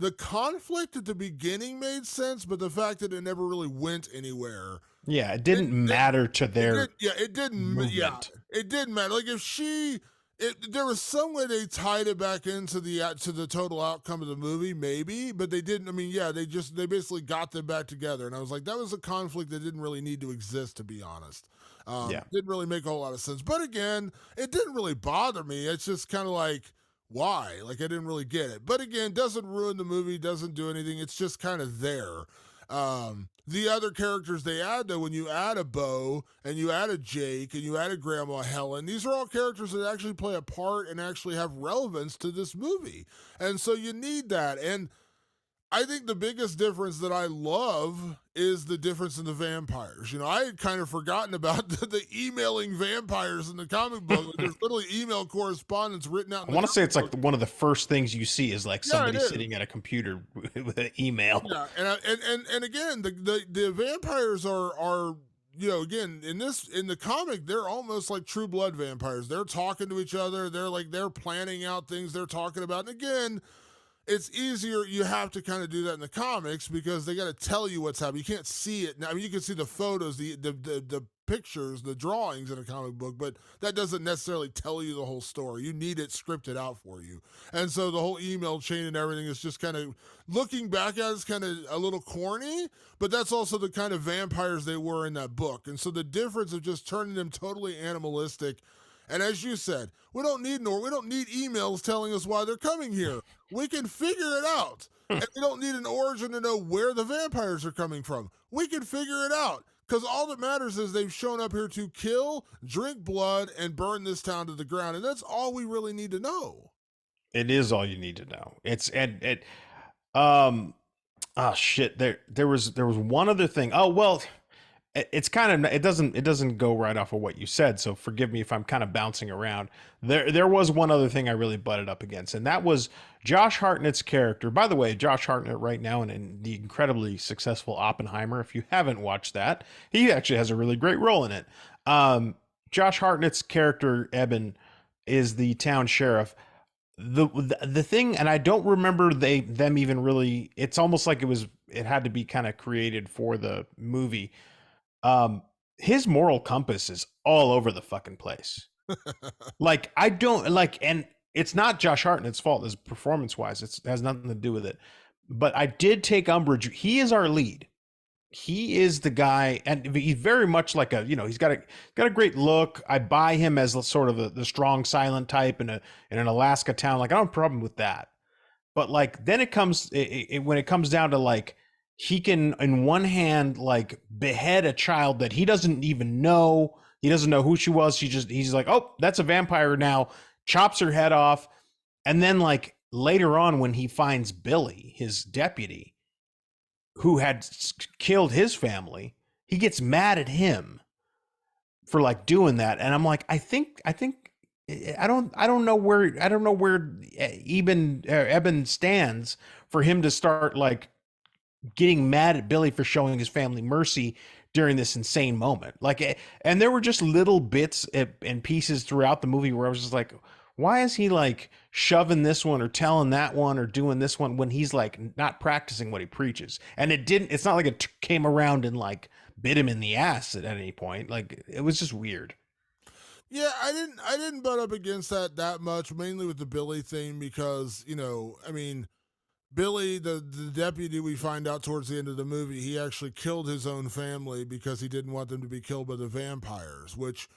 The conflict at the beginning made sense, but the fact that it never really went anywhere. Yeah, it It, didn't it, matter to it their did. Yeah, it didn't. Yeah, movement. it didn't matter. Like if there was some way they tied it back into the total outcome of the movie, maybe, but they didn't. I mean, yeah, they basically got them back together, and I was like, that was a conflict that didn't really need to exist, to be honest. Yeah. Didn't really make a whole lot of sense. But again, it didn't really bother me. It's just kind of like, why? Like I didn't really get it. But again, doesn't ruin the movie, doesn't do anything. It's just kind of there. The other characters they add, though, when you add a Bo and you add a Jake and you add a Grandma Helen, these are all characters that actually play a part and actually have relevance to this movie. And so you need that. And I think the biggest difference that I love is the difference in the vampires. I had kind of forgotten about the emailing vampires in the comic book. Like, there's literally email correspondence written out in I the want to say comic it's like book. one of the first things you see is like Yeah, it somebody is. sitting at a computer with an email. Yeah, and again, the vampires are again in the comic they're almost like true blood vampires. They're talking to each other. They're planning out things they're talking about. And again, it's easier. You have to kind of do that in the comics because they got to tell you what's happening. You can't see it now. I mean, you can see the photos, the pictures, the drawings in a comic book, but that doesn't necessarily tell you the whole story. You need it scripted out for you. And so the whole email chain and everything is just kind of looking back at it's kind of a little corny, but that's also the kind of vampires they were in that book. And so the difference of just turning them totally animalistic. And as you said, we don't need emails telling us why they're coming here. We can figure it out. And we don't need an origin to know where the vampires are coming from. We can figure it out. Because all that matters is they've shown up here to kill, drink blood, and burn this town to the ground. And that's all we really need to know. It is all you need to know. It's and it um oh shit, there was one other thing. Oh well, it's kind of it doesn't go right off of what you said, so forgive me if I'm kind of bouncing around. There was one other thing I really butted up against, and that was Josh Hartnett's character. By the way, Josh Hartnett right now in the incredibly successful Oppenheimer. If you haven't watched that, he actually has a really great role in it. Josh Hartnett's character Eben is the town sheriff. The thing, and I don't remember them even really. It's almost like it had to be kind of created for the movie. um his moral compass is all over the fucking place. Like I don't like, and it's not Josh Hartnett's fault as performance wise. It has nothing to do with it. But I did take umbrage. He is our lead. He is the guy, and he's very much like he's got a great look. I buy him as sort of the strong silent type in an Alaska town. Like I don't have a problem with that. But like then when it comes down to like he can in one hand like behead a child that he doesn't even know. He doesn't know who she was. He's like, oh, that's a vampire now. Chops her head off. And then like later on when he finds Billy, his deputy, who had killed his family, he gets mad at him for like doing that. And I'm like, I think I don't know where Eben stands for him to start like getting mad at Billy for showing his family mercy during this insane moment. Like, and there were just little bits and pieces throughout the movie where I was just like, why is he like shoving this one or telling that one or doing this one when he's like not practicing what he preaches? And it's not like it came around and like bit him in the ass at any point. Like, it was just weird. Yeah, I didn't butt up against that much, mainly with the Billy thing because, I mean, Billy, the deputy, we find out towards the end of the movie, he actually killed his own family because he didn't want them to be killed by the vampires, which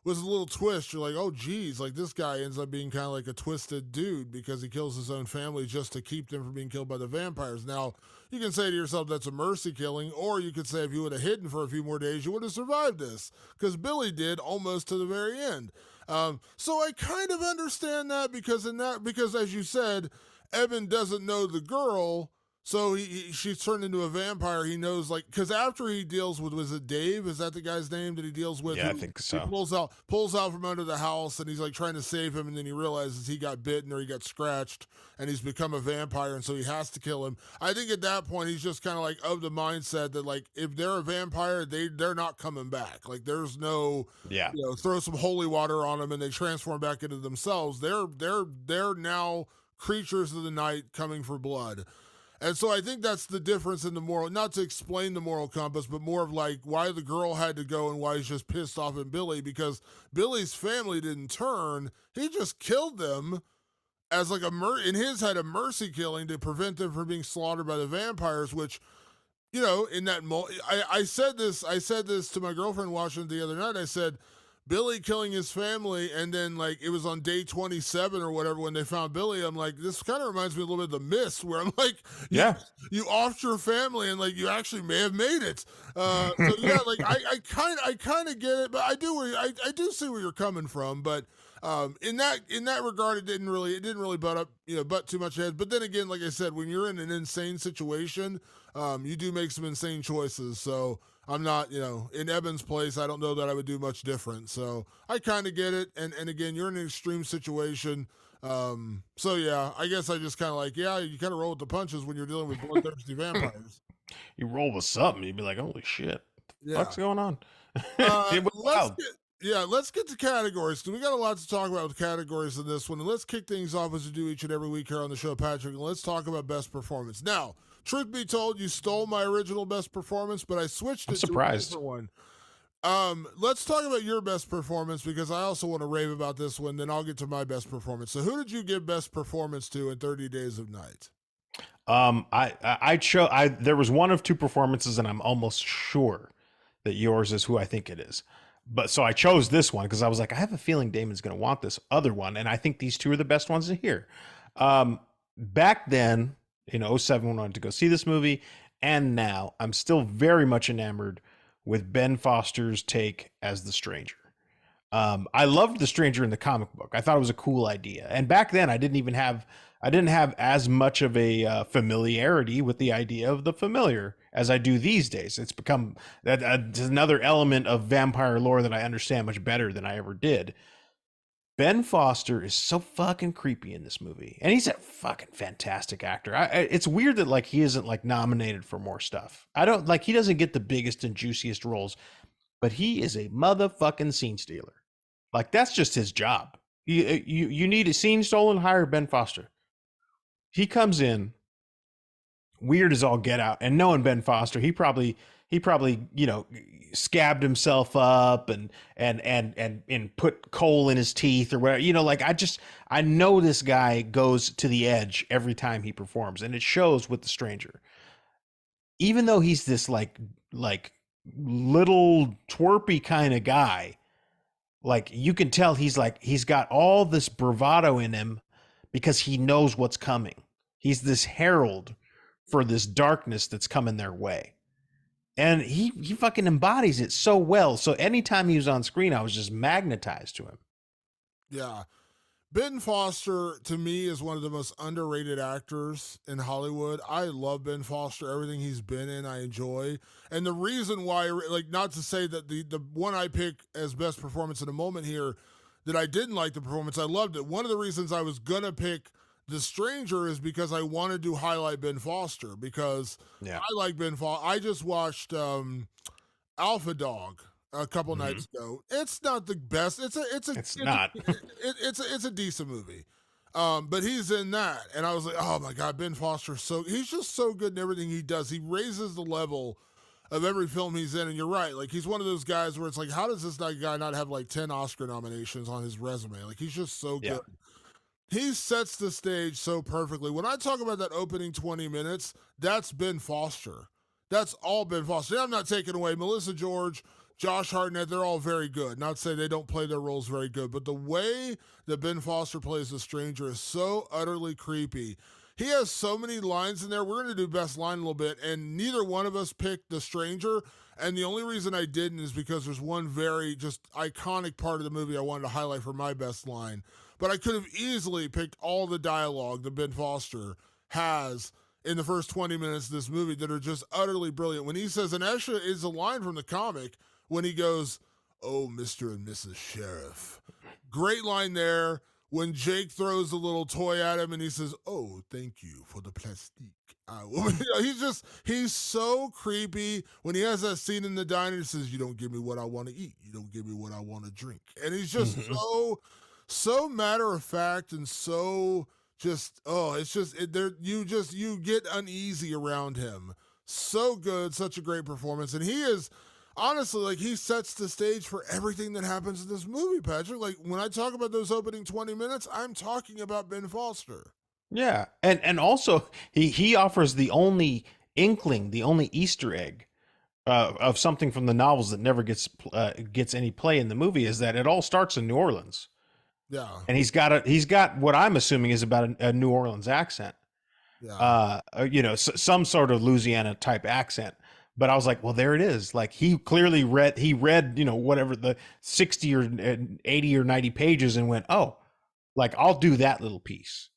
was a little twist. You're like, oh, geez, like this guy ends up being kind of like a twisted dude because he kills his own family just to keep them from being killed by the vampires. Now, you can say to yourself that's a mercy killing, or you could say if you would have hidden for a few more days, you would have survived this because Billy did almost to the very end. So I kind of understand that because as you said, Evan doesn't know the girl, so she's turned into a vampire. He knows, like, because after he deals with, was it Dave? Is that the guy's name that he deals with? Yeah, I think so. He pulls out from under the house, and he's like trying to save him, and then he realizes he got bitten or he got scratched, and he's become a vampire, and so he has to kill him. I think at that point he's just kind of like of the mindset that like if they're a vampire, they're not coming back. Like there's no, Yeah. throw some holy water on them and they transform back into themselves. They're now creatures of the night coming for blood. And so I think that's the difference in the moral, not to explain the moral compass, but more of like why the girl had to go and why he's just pissed off at Billy, because Billy's family didn't turn. He just killed them as like in his head, a mercy killing to prevent them from being slaughtered by the vampires, which, in that I said this to my girlfriend watching it the other night. I said, Billy killing his family, and then like it was on day 27 or whatever when they found Billy. I'm like, this kind of reminds me a little bit of The Mist, where I'm like, Yeah. you offed your family, and like you actually may have made it. So yeah, like I kind of get it, but I do see where you're coming from. But In that regard, it didn't really butt too much heads. But then again, like I said, when you're in an insane situation, you do make some insane choices. So I'm not, in Eben's place. I don't know that I would do much different. So I kind of get it. And again, you're in an extreme situation. So yeah, I guess I just kind of like, yeah, you kind of roll with the punches when you're dealing with bloodthirsty vampires. You roll with something, you'd be like, holy shit, what the Yeah. fuck's going on? It was Let's wild. get to categories because we got a lot to talk about with categories in this one. And let's kick things off as we do each and every week here on the show, Patrick. And let's talk about best performance. Now, truth be told, you stole my original best performance, but I switched I'm it to a surprised. different one. Let's talk about your best performance because I also want to rave about this one. Then I'll get to my best performance. So, who did you give best performance to in 30 Days of Night? I chose. There was one of two performances, and I'm almost sure that yours is who I think it is. But so I chose this one because I was like, I have a feeling Damon's going to want this other one, and I think these two are the best ones to hear. Back then, in '07, when I wanted to go see this movie, and now I'm still very much enamored with Ben Foster's take as the stranger. I loved the stranger in the comic book. I thought it was a cool idea. And back then I didn't have as much of a familiarity with the idea of the familiar as I do these days. It's become that another element of vampire lore that I understand much better than I ever did. Ben Foster is so fucking creepy in this movie, and he's a fucking fantastic actor. It's weird that like he isn't like nominated for more stuff. I don't like he doesn't get the biggest and juiciest roles, but he is a motherfucking scene stealer. Like that's just his job. You need a scene stolen, hire Ben Foster. He comes in weird as all get out, and knowing Ben Foster, he probably scabbed himself up and put coal in his teeth or whatever. Like I know this guy goes to the edge every time he performs, and it shows with the stranger. Even though he's this like little twerpy kind of guy, like you can tell he's got all this bravado in him because he knows what's coming. He's this herald for this darkness that's coming their way. And he fucking embodies it so well. So anytime he was on screen, I was just magnetized to him. Yeah. Ben Foster, to me, is one of the most underrated actors in Hollywood. I love Ben Foster. Everything he's been in, I enjoy. And the reason why, like, not to say that the one I pick as best performance in a moment here, that I didn't like the performance, I loved it. One of the reasons I was going to pick The Stranger is because I wanted to highlight Ben Foster because Yeah. I like Ben Foster. I just watched Alpha Dog a couple Mm-hmm. nights ago. It's not the best. It's not. It's a decent movie. But he's in that, and I was like, oh my god, Ben Foster, he's just so good in everything he does. He raises the level of every film he's in, and you're right. Like he's one of those guys where it's like, how does this guy not have like 10 Oscar nominations on his resume? Like he's just so Yeah. good. He sets the stage so perfectly. When I talk about that opening 20 minutes, that's Ben Foster. That's all Ben Foster. I'm not taking away Melissa George, Josh Hartnett. They're all very good. Not to say they don't play their roles very good, but the way that Ben Foster plays the stranger is so utterly creepy. He has so many lines in there. We're going to do best line a little bit, and neither one of us picked the stranger. And the only reason I didn't is because there's one very just iconic part of the movie I wanted to highlight for my best line. But I could have easily picked all the dialogue that Ben Foster has in the first 20 minutes of this movie that are just utterly brilliant. When he says, and actually is a line from the comic when he goes, "Oh, Mr. and Mrs. Sheriff." Great line there. When Jake throws a little toy at him and he says, "Oh, thank you for the plastique." He's so creepy. When he has that scene in the diner, he says, "You don't give me what I want to eat. You don't give me what I want to drink." And he's just Mm-hmm. so matter of fact and so just it's just there you get uneasy around him. So good, such a great performance, and he is honestly like he sets the stage for everything that happens in this movie, Patrick. Like when I talk about those opening 20 minutes, I'm talking about Ben Foster. Yeah. And also he offers the only inkling, the only Easter egg of something from the novels that never gets any play in the movie is that it all starts in New Orleans. Yeah, And he's got what I'm assuming is about a New Orleans accent, yeah, some sort of Louisiana type accent. but I was like, well, there it is. Like he clearly read, whatever the 60 or 80 or 90 pages and went, oh, like I'll do that little piece.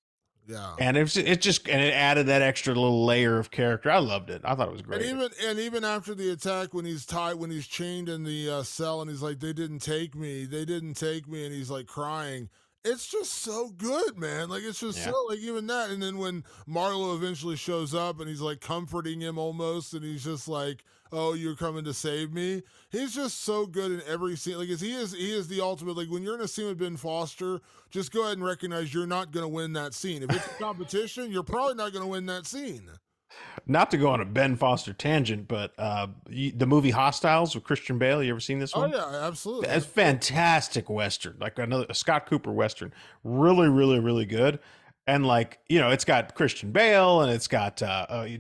Yeah. And and it added that extra little layer of character. I loved it. I thought it was And great. even after the attack, when he's chained in the cell, and he's like, they didn't take me, and he's like crying. It's just so good, man. Like it's just so Yeah. like even that, and then when Marlo eventually shows up, and he's like comforting him almost, and he's just like, "Oh, you're coming to save me." He's just so good in every scene. Like he is the ultimate. Like when you're in a scene with Ben Foster, just go ahead and recognize you're not going to win that scene. If it's a competition, you're probably not going to win that scene. Not to go on a Ben Foster tangent, but the movie Hostiles with Christian Bale. You ever seen this Oh one? yeah, absolutely. It's fantastic western, like another a Scott Cooper western. Really, really, really good. And like it's got Christian Bale and it's got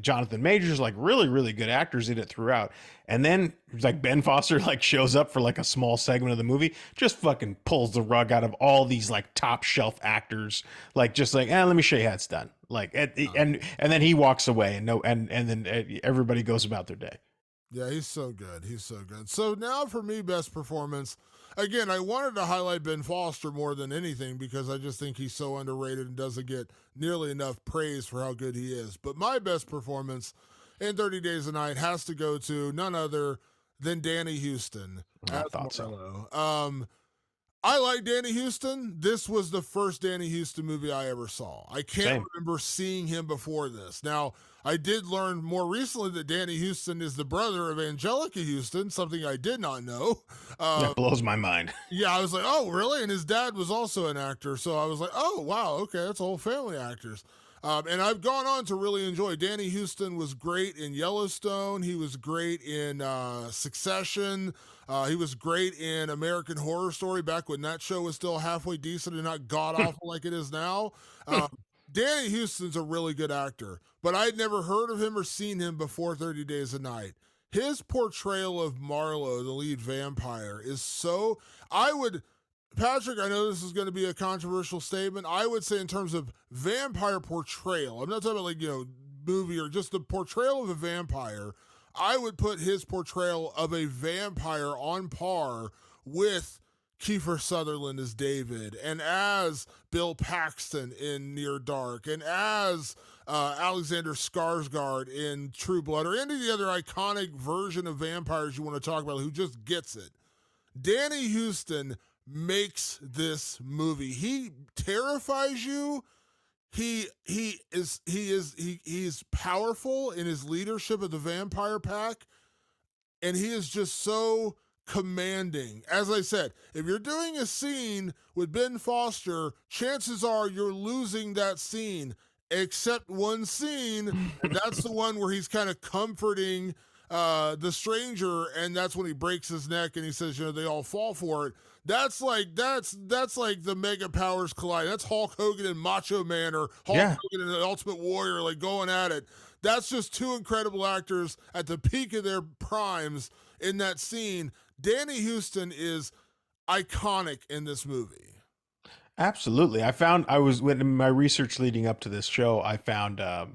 Jonathan Majors, like really, really good actors in it throughout. And then like Ben Foster like shows up for like a small segment of the movie, just fucking pulls the rug out of all these like top shelf actors, like just like, let me show you how it's done. Like and then he walks away and no and then everybody goes about their day. Yeah, he's so good. He's so good. So now for me, best performance. Again, I wanted to highlight Ben Foster more than anything because I just think he's so underrated and doesn't get nearly enough praise for how good he is. But my best performance in 30 Days a Night has to go to none other than Danny Houston I as thought so. Marlo. I like Danny Houston. This was the first Danny Houston movie I ever saw. I can't Same. remember seeing him before this. Now, I did learn more recently that Danny Houston is the brother of Angelica Houston, something I did not know. That blows my mind. Yeah, I was like, oh, really? And his dad was also an actor. So I was like, oh, wow, okay, that's a whole family of actors. And I've gone on to really enjoy. Danny Houston was great in Yellowstone. He was great in Succession. He was great in American Horror Story back when that show was still halfway decent and not god awful like it is now. Um, Danny Houston's a really good actor, but I'd never heard of him or seen him before 30 Days a Night. His portrayal of Marlowe, the lead vampire, is so. I would Patrick, I know this is going to be a controversial statement. I would say, in terms of vampire portrayal, I'm not talking about like, movie or just the portrayal of a vampire. I would put his portrayal of a vampire on par with Kiefer Sutherland as David and as Bill Paxton in Near Dark and as Alexander Skarsgård in True Blood or any of the other iconic version of vampires you want to talk about who just gets it. Danny Houston makes this movie. He terrifies you. He is powerful in his leadership of the vampire pack, and he is just so commanding. As I said, if you're doing a scene with Ben Foster, chances are you're losing that scene, except one scene, and that's the one where he's kind of comforting the stranger, and that's when he breaks his neck and he says, they all fall for it. That's like the mega powers collide. That's Hulk Hogan and Macho Man, or Hulk Yeah. Hogan and the Ultimate Warrior, like going at it. That's just two incredible actors at the peak of their primes in that scene. Danny Houston is iconic in this movie. Absolutely. I was in my research leading up to this show, I found a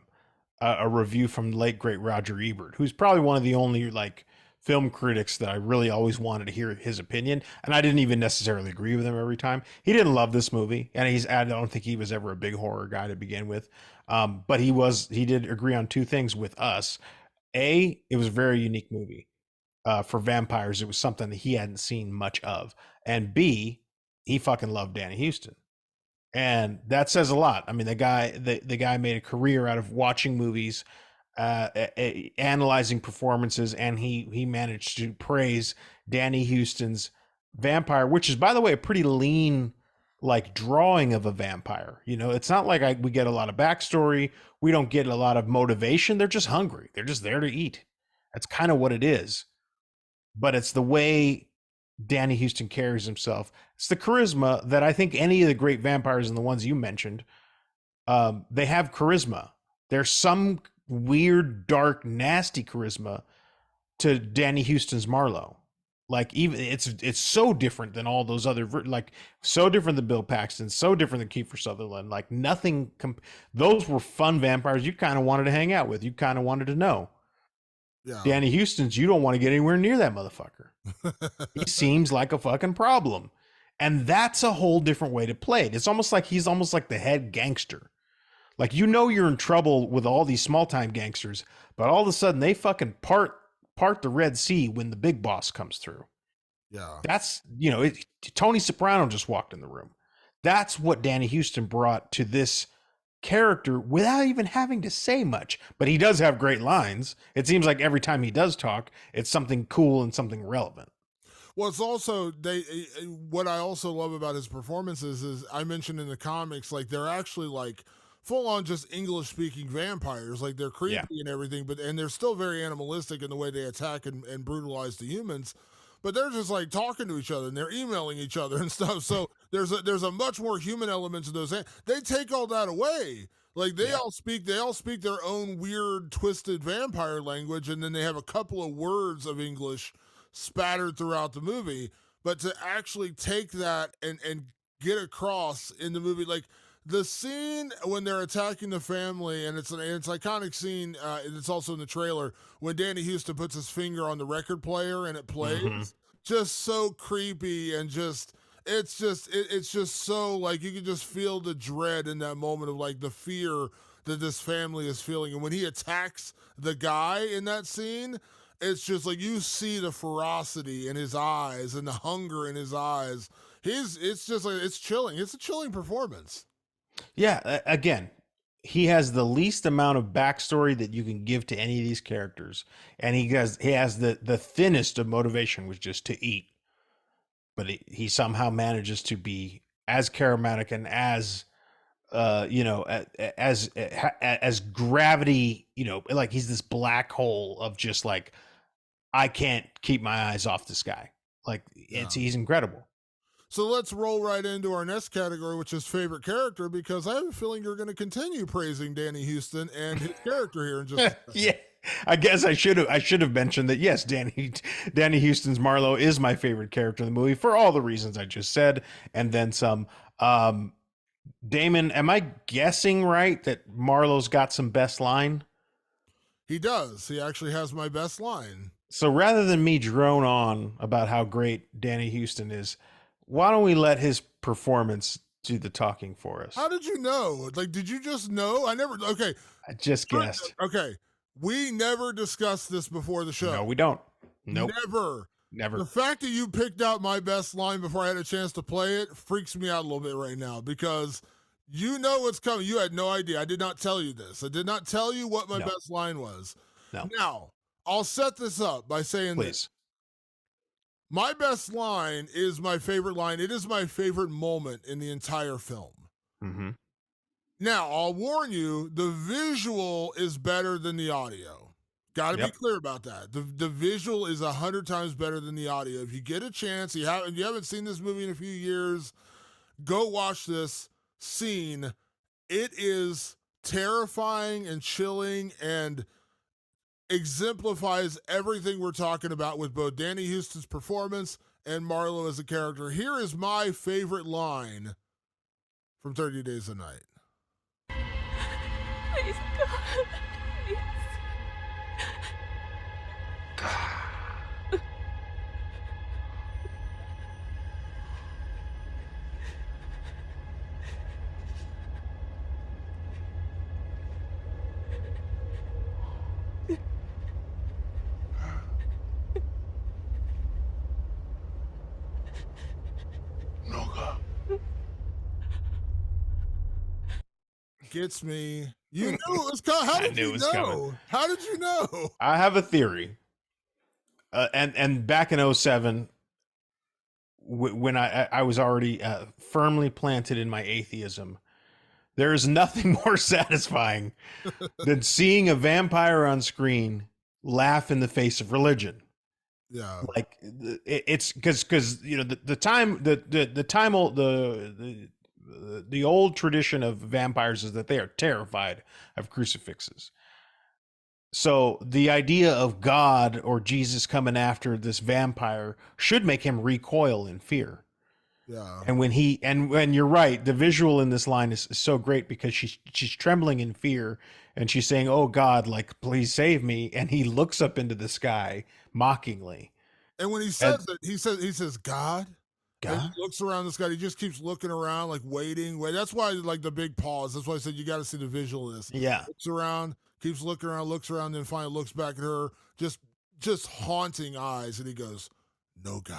review from late great Roger Ebert, who's probably one of the only like film critics that I really always wanted to hear his opinion, and I didn't even necessarily agree with him every time. He didn't love this movie, and I don't think he was ever a big horror guy to begin with. But he did agree on two things with us. A, it was a very unique movie for vampires. It was something that he hadn't seen much of, and B, he fucking loved Danny Houston. And that says a lot. I mean, the guy made a career out of watching movies, analyzing performances, and he managed to praise Danny Houston's vampire, which is, by the way, a pretty lean like drawing of a vampire. It's not like we get a lot of backstory. We don't get a lot of motivation. They're just hungry. They're just there to eat. That's kind of what it is. But it's the way Danny Houston carries himself. It's the charisma that I think any of the great vampires and the ones you mentioned, they have charisma. There's some weird, dark, nasty charisma to Danny Houston's Marlowe. Like even it's so different than all those other like so different than Bill Paxton, so different than Kiefer Sutherland. Like nothing. Those were fun vampires you kind of wanted to hang out with. You kind of wanted to know. Yeah. Danny Houston's, you don't want to get anywhere near that motherfucker. He seems like a fucking problem. And that's a whole different way to play it. It's almost like he's almost like the head gangster. Like, you know, you're in trouble with all these small time gangsters, but all of a sudden they fucking part the Red Sea when the big boss comes through. Yeah. That's, you know, Tony Soprano just walked in the room. That's what Danny Houston brought to this character without even having to say much. But he does have great lines. It seems like every time he does talk, it's something cool and something relevant. Well, it's also what I also love about his performances is I mentioned in the comics, like they're actually like full on just English speaking vampires. Like they're Yeah. creepy and everything, but and they're still very animalistic in the way they attack and brutalize the humans. But they're just like talking to each other and they're emailing each other and stuff. So there's a much more human element to those. They take all that away. Like Yeah. they all speak their own weird, twisted vampire language, and then they have a couple of words of English spattered throughout the movie. But to actually take that and get across in the movie, like the scene when they're attacking the family, and it's iconic scene. It's also in the trailer when Danny Houston puts his finger on the record player and it plays. Mm-hmm. Just so creepy and just it's just so like you can just feel the dread in that moment of like the fear that this family is feeling. And when he attacks the guy in that scene, it's just like you see the ferocity in his eyes and the hunger in his eyes. It's just like it's chilling. It's a chilling performance. Yeah. Again, he has the least amount of backstory that you can give to any of these characters, and he has the thinnest of motivation, which is to eat. But he somehow manages to be as charismatic and as you know, as gravity, you know, like he's this black hole of just like, I can't keep my eyes off this guy. Like Yeah. he's incredible. So let's roll right into our next category, which is favorite character, because I have a feeling you're going to continue praising Danny Houston and his character here in just a second. Yeah. I guess I should have mentioned that, yes, Danny Houston's Marlowe is my favorite character in the movie for all the reasons I just said, and then some. Damon, am I guessing right that Marlowe's got some best line? He does. He actually has my best line. So rather than me drone on about how great Danny Houston is, why don't we let his performance do the talking for us? How did you know? Like, did you just know? I never. Okay. I just guessed. Okay. We never discussed this before the show. No, we don't. Nope. Never. The fact that you picked out my best line before I had a chance to play it freaks me out a little bit right now because you know what's coming. You had no idea. I did not tell you this. I did not tell you what my best line was. No. Now, I'll set this up by saying this. My best line is my favorite line. It is my favorite moment in the entire film. Mm-hmm. Now, I'll warn you, the visual is better than the audio. Got to be clear about that. The visual is 100 times better than the audio. If you get a chance, you haven't seen this movie in a few years, go watch this scene. It is terrifying and chilling and exemplifies everything we're talking about with both Danny Houston's performance and Marlowe as a character. Here is my favorite line from 30 Days a Night. Please, God, please. Gets me. You knew it was coming. How did you know? How did you know? I have a theory. And back in 07, when I was already firmly planted in my atheism, there is nothing more satisfying than seeing a vampire on screen laugh in the face of religion. Yeah, like it's because you know the time the old tradition of vampires is that they are terrified of crucifixes. So the idea of God or Jesus coming after this vampire should make him recoil in fear. Yeah. And when you're right, the visual in this line is so great because she's trembling in fear and she's saying, "Oh God, like please save me." And he looks up into the sky mockingly. And when he And says it, he says God, and God, he looks around the sky. He just keeps looking around, like waiting. Wait, that's why like the big pause. That's why I said you got to see the visual of this. yeah, Looks around, keeps looks around, then finally looks back at her, just haunting eyes, and he goes, "No God."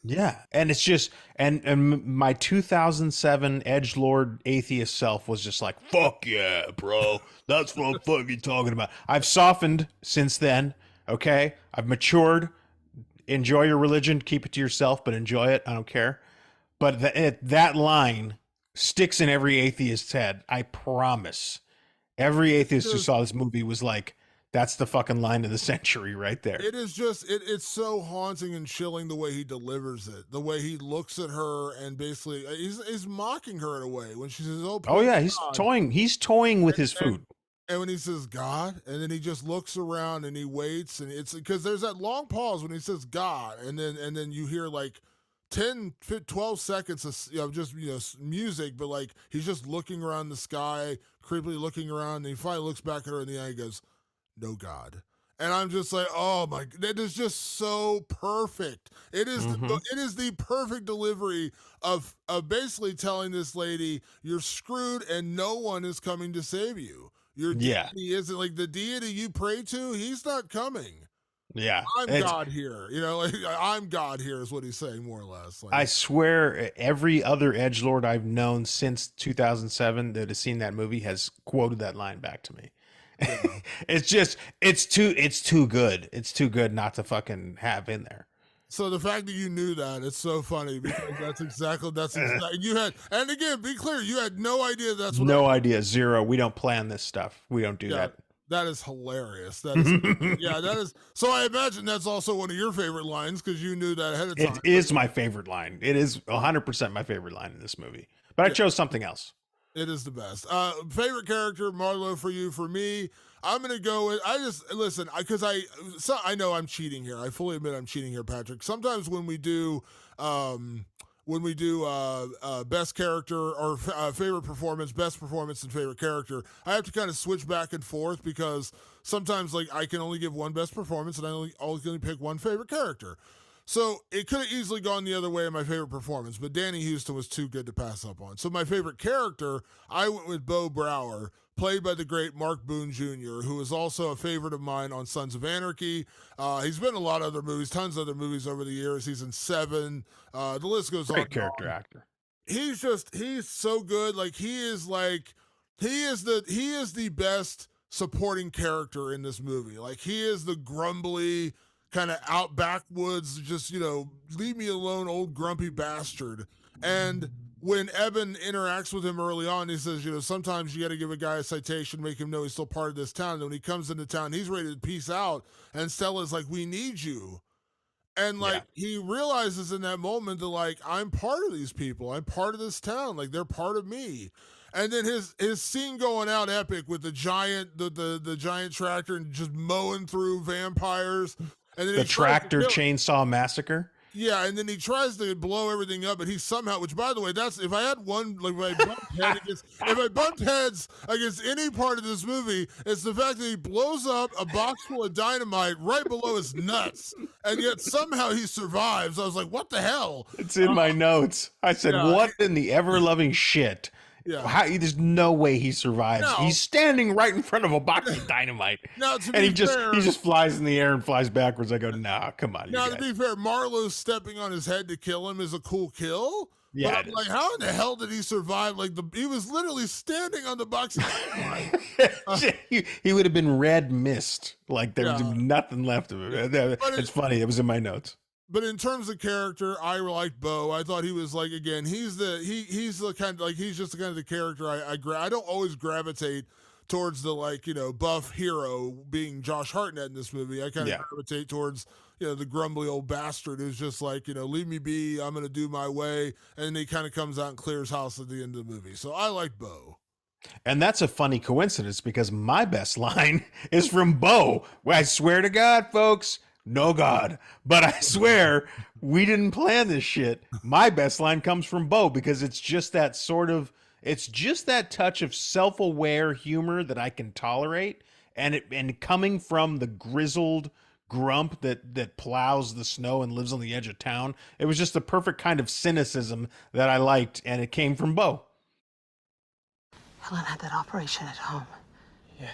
yeah, and it's just and my 2007 edgelord atheist self was just like, "Fuck yeah, bro, that's what I'm fucking talking about." I've softened since then. Okay, I've matured. Enjoy your religion, keep it to yourself, but enjoy it. I don't care. But that line sticks in every atheist's head. I promise. Every atheist who Just saw this movie was like, "That's the fucking line of the century right there." It is just it's so haunting and chilling the way he delivers it, the way he looks at her and basically he's mocking her in a way when she says, "Oh, Oh please yeah, he's God," toying. He's toying with his and, food. and when he says God, and then he just looks around and he waits, and it's because there's that long pause when he says God, and then you hear like 12 seconds of just music, but like he's just looking around the sky, creepily looking around, and he finally looks back at her in the eye and goes, "No God." And I'm just like, oh my, that is just so perfect. Mm-hmm. It is the perfect delivery of basically telling this lady you're screwed and no one is coming to save you. Your Yeah, deity isn't like the deity you pray to. He's not coming. yeah. I'm It's. God here. Like I'm God here is what he's saying more or less. Like I swear, every other edgelord I've known since 2007 that has seen that movie has quoted that line back to me. yeah. It's just it's too good. It's too good not to fucking have in there. So the fact that you knew that, it's so funny because that's exactly you had, and again, be clear, you had no idea that's what I No idea, zero. We don't plan this stuff. We don't do yeah, that. that is hilarious. That is yeah, that is so I imagine that's also one of your favorite lines because you knew that ahead of time. It is my favorite line. It is 100% my favorite line in this movie. But I Yeah, chose something else. it is the best. Favorite character, Marlo for you. For me, I'm gonna go with. I just listen because I know I'm cheating here. I fully admit I'm cheating here, Patrick. Sometimes um, when we do best character or favorite performance, best performance, and favorite character, I have to kind of switch back and forth because sometimes like I can only give one best performance and I always going to pick one favorite character. So it could have easily gone the other way in my favorite performance, but Danny Houston was too good to pass up on. So my favorite character, I went with Bo Brower, played by the great Mark Boone Jr., who is also a favorite of mine on Sons of Anarchy. He's been in a lot of other movies, tons of other movies over the years. He's in Seven. The list goes on Great and character on. actor. He's so good. He is the best supporting character in this movie. Like he is the grumbly kind of out backwoods, just leave me alone, old grumpy bastard. And when Evan interacts with him early on, he says, sometimes you got to give a guy a citation, make him know he's still part of this town. And when he comes into town, he's ready to peace out. And Stella's like, we need you. And Yeah. like he realizes in that moment that like I'm part of these people. I'm part of this town. Like they're part of me. And then his scene going out epic with the giant tractor and just mowing through vampires. And then The he tries to tractor kill. chainsaw massacre. Yeah, and then he tries to blow everything up, but he somehow, which by the way, that's if I had one, like if I bumped heads against any part of this movie, it's the fact that he blows up a box full of dynamite right below his nuts, and yet somehow he survives. I was like, what the hell? It's in my notes. I said, Yeah. "What in the ever loving shit?" Yeah. How, there's no way he survives. No. He's standing right in front of a box of dynamite, Now to and be he fair, just flies in the air and flies backwards. I go, "Nah, come on, you now to guys." be fair, Marlowe stepping on his head to kill him is a cool kill. Yeah, but it I'm like, how in the hell did he survive? Like he was literally standing on the box of dynamite. he would have been red mist. Like there was Yeah. nothing left of him. But It's funny. It was in my notes. But in terms of character, I liked Bo. I thought he was like again. He's the kind of like he's just the kind of the character I don't always gravitate towards the buff hero being Josh Hartnett in this movie. I kind of Yeah. gravitate towards the grumbly old bastard who's just like leave me be. I'm gonna do my way, and then he kind of comes out and clears house at the end of the movie. So I like Bo. And that's a funny coincidence because my best line is from Bo. I swear to God, folks, no God. But I swear, We didn't plan this shit. My best line comes from Bo because it's just that it's just that touch of self-aware humor that I can tolerate, and coming from the grizzled grump that plows the snow and lives on the edge of town, it was just the perfect kind of cynicism that I liked, and it came from Bo. Helen had that operation at home. Yeah,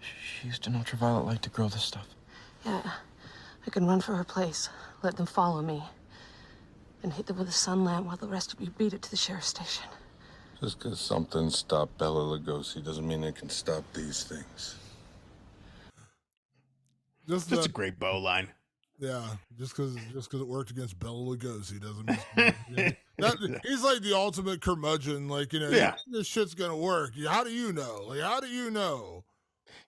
she used an ultraviolet light to grow this stuff. Yeah, I can run for her place, let them follow me, and hit them with a sun lamp while the rest of you beat it to the sheriff's station. Just because something stopped Bela Lugosi doesn't mean it can stop these things. Just That's a great Bo line. Yeah, just because it worked against Bela Lugosi doesn't mean he's like the ultimate curmudgeon. Like, Yeah. this shit's gonna work. How do you know? Like, how do you know?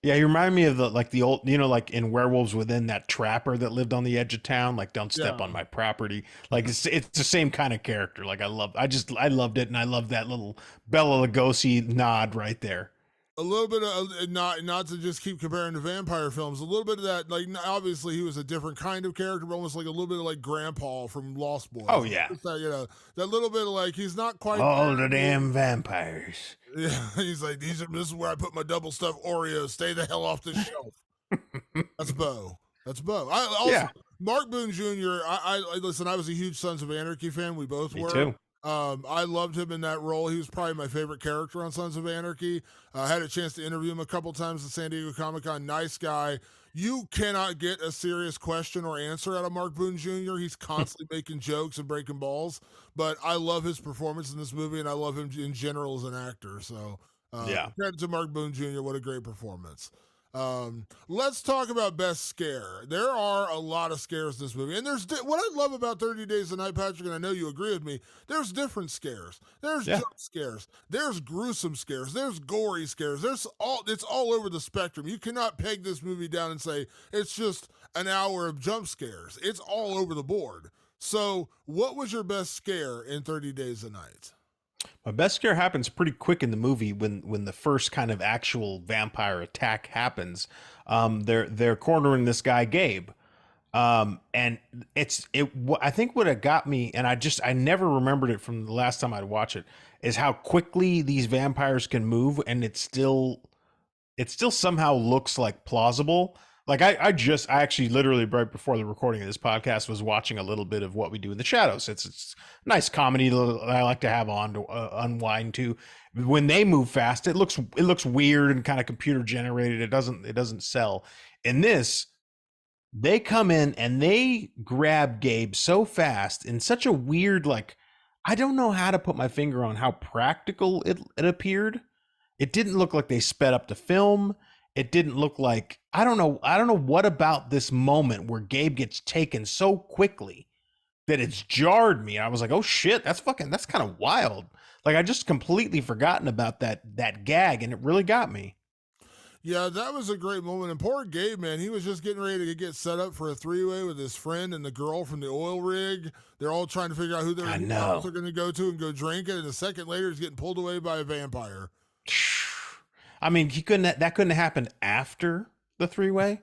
Yeah, you remind me of the old, like in Werewolves Within, that trapper that lived on the edge of town, like don't step Yeah. on my property. Like it's the same kind of character. Like I loved it, and I love that little Bela Lugosi nod right there. A little bit of not to just keep comparing to vampire films. A little bit of that, like obviously he was a different kind of character, but almost like a little bit of like Grandpa from Lost Boys. Oh yeah, Just that, that little bit of like he's not quite all the damn vampires. Yeah, he's like this is where I put my double stuffed Oreos. Stay the hell off the shelf. That's Bo. That's Bo. I also Yeah. Mark Boone Jr. I listen. I was a huge Sons of Anarchy fan. We both Me were. too. I loved him in that role. He was probably my favorite character on Sons of Anarchy. I had a chance to interview him a couple times at San Diego Comic-Con. Nice guy. You cannot get a serious question or answer out of Mark Boone Jr. He's constantly making jokes and breaking balls, but I love his performance in this movie, and I love him in general as an actor. So, Yeah. credit to Mark Boone Jr. What a great performance. Let's talk about best scare. There are a lot of scares in this movie, and what I love about 30 Days of Night, Patrick, and I know you agree with me. There's different scares. There's jump scares. There's gruesome scares. There's gory scares. It's all over the spectrum. You cannot peg this movie down and say it's just an hour of jump scares. It's all over the board. So, what was your best scare in 30 Days of Night? My best scare happens pretty quick in the movie when the first kind of actual vampire attack happens. They're cornering this guy Gabe, and I think what it got me, and I never remembered it from the last time I'd watch it, is how quickly these vampires can move, and it still somehow looks like plausible. Like I actually literally right before the recording of this podcast was watching a little bit of What We Do in the Shadows. It's nice comedy that I like to have on to unwind to. When they move fast, it looks weird and kind of computer generated. It doesn't sell. In this, they come in and they grab Gabe so fast in such a weird, like, I don't know how to put my finger on how practical it appeared. It didn't look like they sped up the film. It didn't look like, I don't know what about this moment where Gabe gets taken so quickly that it's jarred me. I was like, oh shit, that's kind of wild. Like I just completely forgotten about that gag, and it really got me. Yeah, that was a great moment. And poor Gabe, man, he was just getting ready to get set up for a three-way with his friend and the girl from the oil rig. They're all trying to figure out who they're going to go to and go drink it. And a second later, he's getting pulled away by a vampire. I mean, that couldn't have happened after the three-way.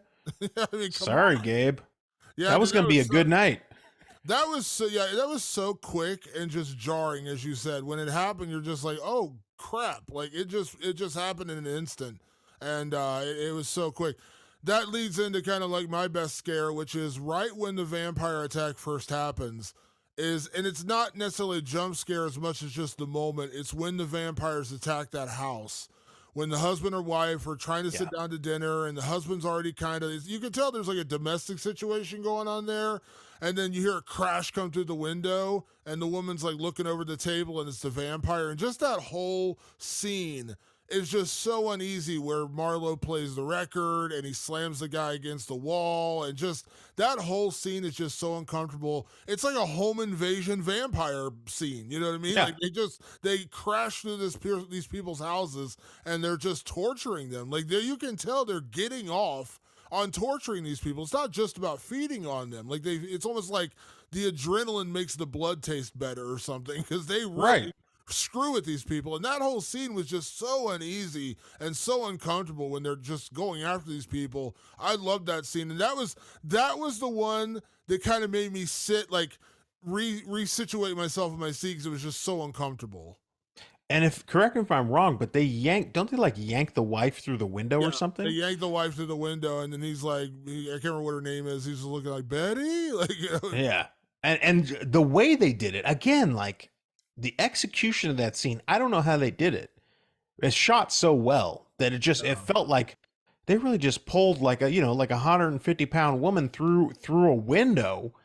I mean, sorry, Gabe. Yeah, that was going to be a good night. That was so quick and just jarring, as you said. When it happened, you're just like, oh crap! Like it just happened in an instant, and it was so quick. That leads into kind of like my best scare, which is right when the vampire attack first happens. And it's not necessarily a jump scare as much as just the moment. It's when the vampires attack that house. When the husband or wife are trying to sit down to dinner and the husband's already you can tell there's like a domestic situation going on there. And then you hear a crash come through the window and the woman's like looking over the table and it's the vampire. And just that whole scene is just so uneasy where Marlowe plays the record and he slams the guy against the wall. And just that whole scene is just so uncomfortable. It's like a home invasion vampire scene. You know what I mean? Yeah. Like they crash through these people's houses and they're just torturing them. Like you can tell they're getting off on torturing these people. It's not just about feeding on them. Like it's almost like the adrenaline makes the blood taste better or something because they really screw with these people. And that whole scene was just so uneasy and so uncomfortable when they're just going after these people. I loved that scene. And that was the one that kind of made me sit like resituate myself in my seat because it was just so uncomfortable. And if correct me if I'm wrong, but don't they like yank the wife through the window or They something? yanked the wife through the window, and then he's like, I can't remember what her name is. He's looking like Betty, like Yeah. And the way they did it, again, like the execution of that scene, I don't know how they did it. It's shot so well that it felt like they really just pulled like like 150-pound woman through a window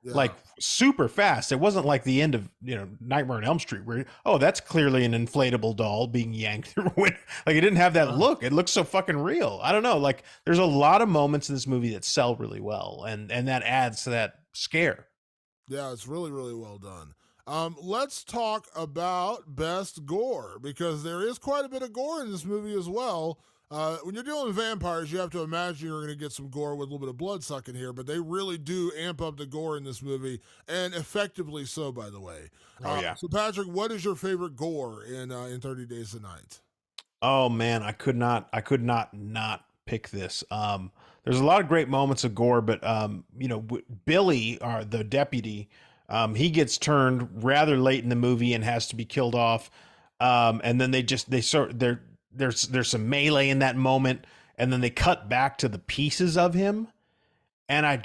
yeah. like super fast. It wasn't like the end of Nightmare on Elm Street where that's clearly an inflatable doll being yanked through a window. Like it didn't have that look. It looks so fucking real. I don't know. Like there's a lot of moments in this movie that sell really well, and that adds to that scare. Yeah, it's really, really well done. Let's talk about best gore, because there is quite a bit of gore in this movie as well. When you're dealing with vampires, you have to imagine you're going to get some gore with a little bit of blood sucking here, but they really do amp up the gore in this movie, and effectively so, by the way. Oh, yeah. So, Patrick, what is your favorite gore in 30 Days a Night? Oh man, I could not pick this. There's a lot of great moments of gore, but Billy, the deputy, he gets turned rather late in the movie and has to be killed off. And then there's some melee in that moment, and then they cut back to the pieces of him. And I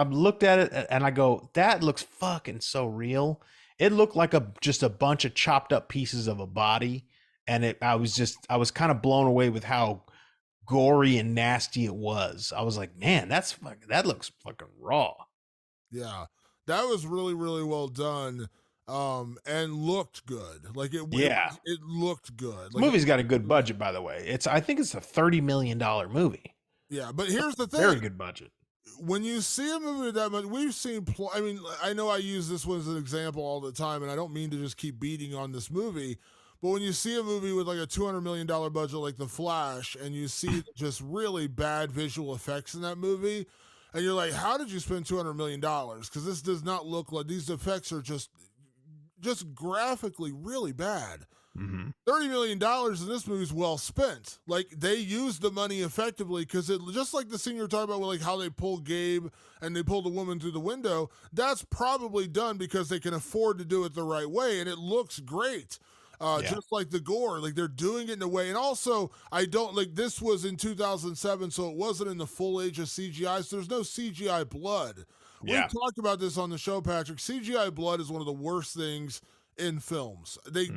looked at it and I go, that looks fucking so real. It looked like just a bunch of chopped up pieces of a body. And I was kind of blown away with how gory and nasty it was. I was like, man, that looks fucking raw. Yeah, that was really, really well done. And looked good. Like it looked good. Like, movie's got a good budget, by the way. I think it's a $30 million movie. Yeah, but here's the thing. Very good budget. When you see a movie with that much, we've seen, I mean, I know I use this one as an example all the time, and I don't mean to just keep beating on this movie, but when you see a movie with like a $200 million budget like The Flash, and you see just really bad visual effects in that movie, and you're like, how did you spend $200 million? Because this does not look like, these effects are just graphically really bad. Mm-hmm. $30 million in this movie is well spent. Like, they used the money effectively, because it just like the scene you're talking about with like how they pull Gabe and they pull the woman through the window, that's probably done because they can afford to do it the right way, and it looks great. Just like the gore, like they're doing it in a way. And also, this was in 2007, so it wasn't in the full age of CGI, so there's no CGI blood. Yeah. We've talked about this on the show, Patrick. CGI blood is one of the worst things in films. They've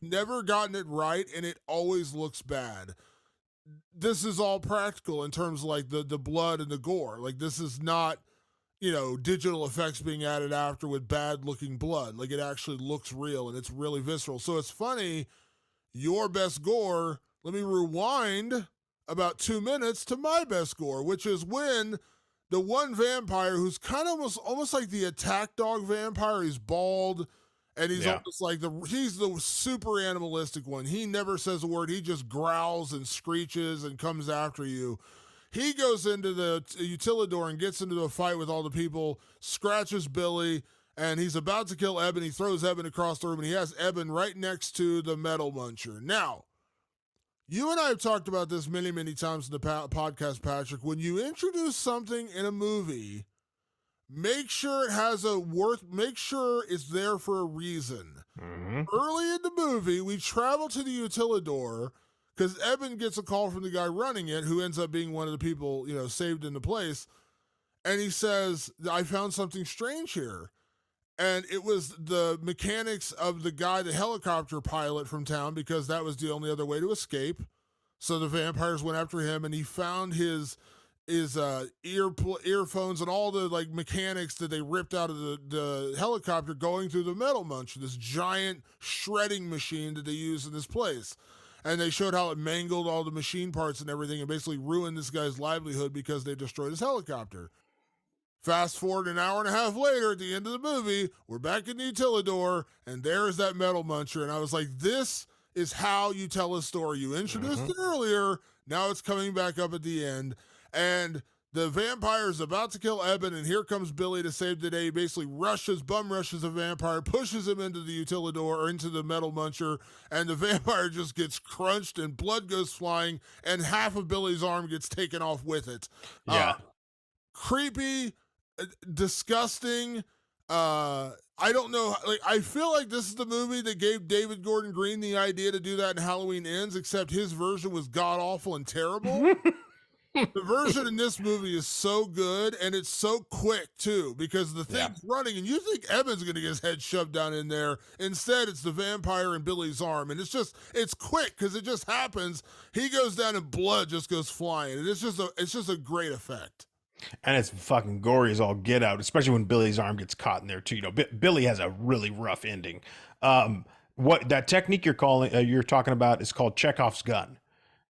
never gotten it right, and it always looks bad. This is all practical in terms of like the blood and the gore. Like, this is not, digital effects being added after with bad looking blood. Like, it actually looks real, and it's really visceral. So it's funny, your best gore, let me rewind about 2 minutes to my best gore, which is when the one vampire who's kind of almost like the attack dog vampire, he's bald, and he's almost like he's the super animalistic one. He never says a word. He just growls and screeches and comes after you. He goes into the utilidor and gets into a fight with all the people, scratches Billy, and he's about to kill Eben. He throws Eben across the room, and he has Eben right next to the metal muncher. Now, you and I have talked about this many, many times in the podcast, Patrick. When you introduce something in a movie, make sure make sure it's there for a reason. Mm-hmm. Early in the movie, we travel to the utilidor because Eben gets a call from the guy running it, who ends up being one of the people, saved in the place. And he says, I found something strange here. And it was the mechanics of the guy, the helicopter pilot from town, because that was the only other way to escape. So the vampires went after him, and he found his earphones and all the like mechanics that they ripped out of the helicopter going through the metal muncher, this giant shredding machine that they use in this place. And they showed how it mangled all the machine parts and everything, and basically ruined this guy's livelihood because they destroyed his helicopter. Fast forward an hour and a half later, at the end of the movie, we're back in the utilidor, and there's that metal muncher. And I was like, this is how you tell a story. You introduced it earlier, now it's coming back up at the end. And the vampire is about to kill Eben, and here comes Billy to save the day. He basically bum rushes a vampire, pushes him into the utilidor, or into the metal muncher, and the vampire just gets crunched, and blood goes flying, and half of Billy's arm gets taken off with it. Yeah. Creepy, disgusting, I don't know. Like, I feel like this is the movie that gave David Gordon Green the idea to do that in Halloween Ends, except his version was god awful and terrible. The version in this movie is so good, and it's so quick too, because the thing's running, and you think Evan's going to get his head shoved down in there. Instead, it's the vampire in Billy's arm, and it's quick because it just happens. He goes down, and blood just goes flying, and it's just a great effect. And it's fucking gory as all get out, especially when Billy's arm gets caught in there too. You know, Billy has a really rough ending. What that technique you're talking about is called Chekhov's gun,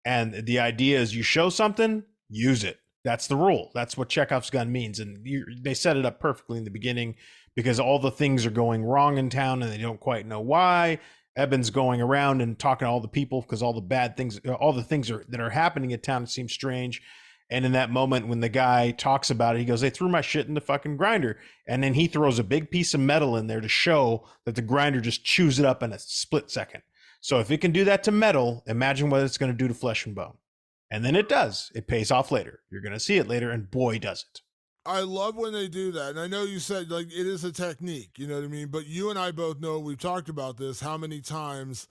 and the idea is you show something, use it. That's the rule. That's what Chekhov's gun means, and they set it up perfectly in the beginning because all the things are going wrong in town and they don't quite know why. Eben's going around and talking to all the people because all the bad things, all the things that are happening in town seem strange. And in that moment, when the guy talks about it, he goes, "They threw my shit in the fucking grinder." And then he throws a big piece of metal in there to show that the grinder just chews it up in a split second. So if it can do that to metal, imagine what it's going to do to flesh and bone. And then it does. It pays off later. You're going to see it later, and boy, does it. I love when they do that. And I know you said, like, it is a technique, you know what I mean? But you and I both know, we've talked about this, how many times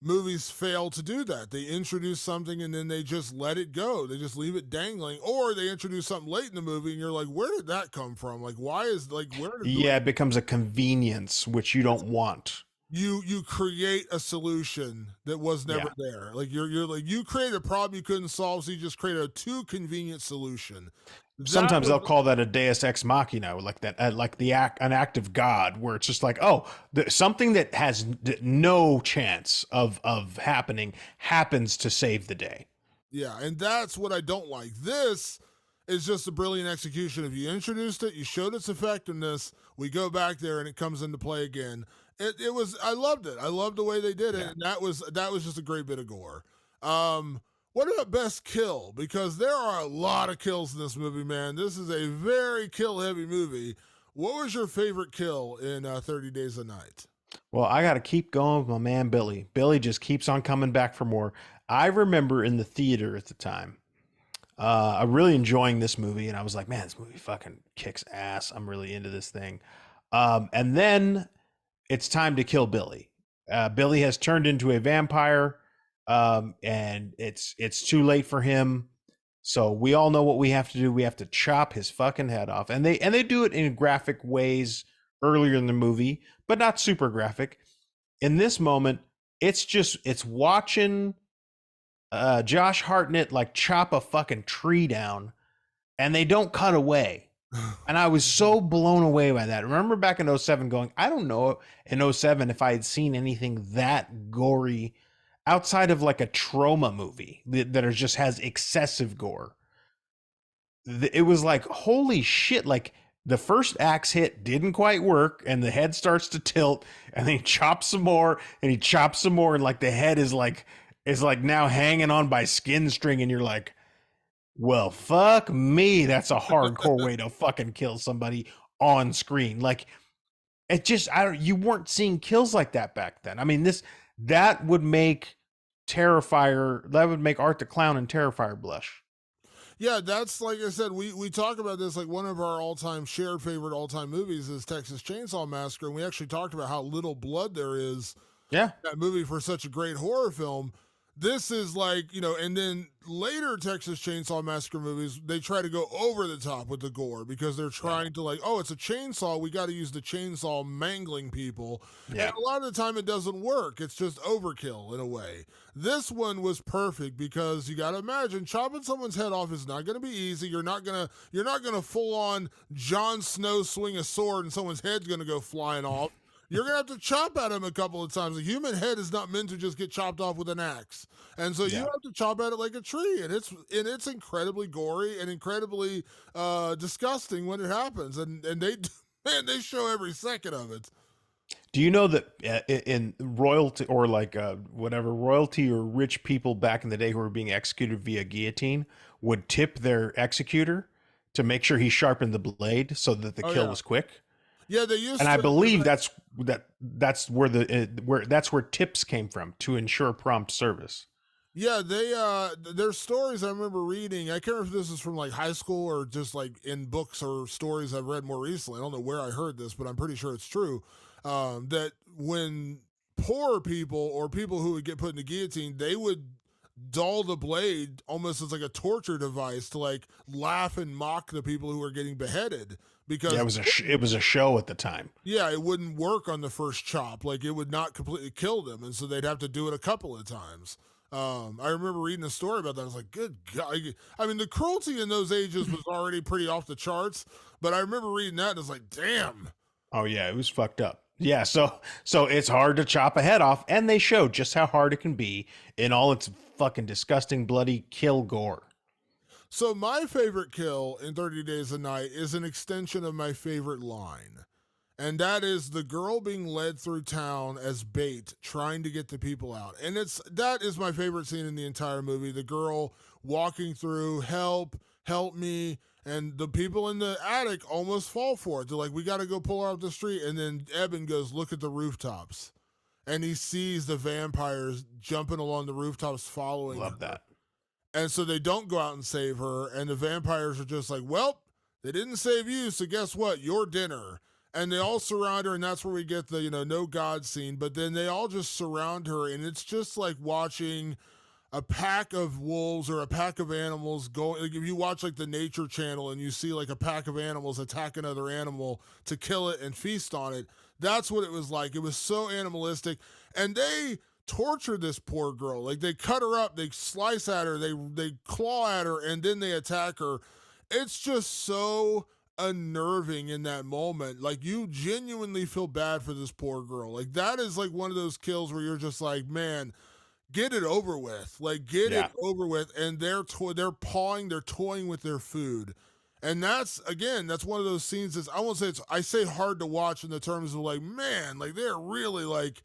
movies fail to do that. They introduce something and then they just let it go. They just leave it dangling, or they introduce something late in the movie and you're like, where did that come from? Like, why is like, where did it becomes a convenience, which you don't want. You create a solution that was never there. Like you're like, you created a problem you couldn't solve, so you just created a too convenient solution. Sometimes they'll call that a Deus Ex Machina, like that, like an act of God, where it's just like, oh, something that has no chance of happening happens to save the day. Yeah, and that's what I don't like. This is just a brilliant execution. If you introduced it, you showed its effectiveness, we go back there and it comes into play again. It was, I loved it. I loved the way they did it, and that was just a great bit of gore. What about best kill? Because there are a lot of kills in this movie, man. This is a very kill-heavy movie. What was your favorite kill in 30 Days a Night? Well, I got to keep going with my man Billy. Billy just keeps on coming back for more. I remember in the theater at the time, I'm really enjoying this movie, and I was like, man, this movie fucking kicks ass. I'm really into this thing. And then it's time to kill Billy. Billy has turned into a vampire. And it's too late for him. So we all know what we have to do. We have to chop his fucking head off. And they do it in graphic ways earlier in the movie, but not super graphic. In this moment, it's watching Josh Hartnett like chop a fucking tree down, and they don't cut away. And I was so blown away by that. Remember back in 07 going, I don't know in 07 if I had seen anything that gory outside of like a trauma movie that just has excessive gore. It was like, holy shit, like the first axe hit didn't quite work and the head starts to tilt and then he chops some more and he chops some more and like the head is like now hanging on by skin string and you're like, well, fuck me. That's a hardcore way to fucking kill somebody on screen. Like it just, you weren't seeing kills like that back then. I mean, that would make Terrifier, that would make Art the Clown and Terrifier blush. Yeah, that's, like I said, we talk about this, like one of our all-time shared favorite all-time movies is Texas Chainsaw Massacre, and we actually talked about how little blood there is in that movie for such a great horror film. This is like, you know, and then later Texas Chainsaw Massacre movies, they try to go over the top with the gore because they're trying to like, oh, it's a chainsaw, we got to use the chainsaw mangling people. Yeah. And a lot of the time it doesn't work. It's just overkill in a way. This one was perfect because you got to imagine chopping someone's head off is not going to be easy. You're not going to full on Jon Snow swing a sword and someone's head's going to go flying off. You're going to have to chop at him a couple of times. A human head is not meant to just get chopped off with an axe. And so you have to chop at it like a tree. And it's incredibly gory and incredibly disgusting when it happens. And they show every second of it. Do you know that in royalty or like royalty or rich people back in the day who were being executed via guillotine would tip their executor to make sure he sharpened the blade so that the kill was quick? Yeah, they used. And I believe that's where tips came from to ensure prompt service. Yeah, there's stories I remember reading. I can't remember if this is from like high school or just like in books or stories I've read more recently. I don't know where I heard this, but I'm pretty sure it's true. That when poor people or people who would get put in the guillotine, they would dull the blade almost as like a torture device to like laugh and mock the people who were getting beheaded Yeah, because it was a show at the time. yeah, it wouldn't work on the first chop. Like it would not completely kill them, and so they'd have to do it a couple of times. I remember reading a story about that. I was like, "Good God!" I mean, the cruelty in those ages was already pretty off the charts, but I remember reading that and I was like, "Damn." Oh yeah, it was fucked up. Yeah, so it's hard to chop a head off, and they show just how hard it can be in all its fucking disgusting, bloody kill gore. So my favorite kill in 30 Days a Night is an extension of my favorite line. And that is the girl being led through town as bait, trying to get the people out. And that is my favorite scene in the entire movie. The girl walking through, help me, and the people in the attic almost fall for it. They're like, we got to go pull her off the street. And then Eben goes, look at the rooftops. And he sees the vampires jumping along the rooftops following Love her. that. And so they don't go out and save her. And the vampires are just like, well, they didn't save you. So guess what? Your dinner. And they all surround her. And that's where we get the, no God scene. But then they all just surround her. And it's just like watching a pack of wolves or a pack of animals go. Like if you watch like the Nature Channel and you see like a pack of animals attack another animal to kill it and feast on it, that's what it was like. It was so animalistic. And they torture this poor girl. Like they cut her up, they slice at her, they claw at her, and then they attack her. It's just so unnerving in that moment. Like you genuinely feel bad for this poor girl. Like that is like one of those kills where you're just like, man, get it over with. Like get it over with. And they're pawing, they're toying with their food. And that's one of those scenes that's, I won't say I say hard to watch in the terms of like, man, like they're really like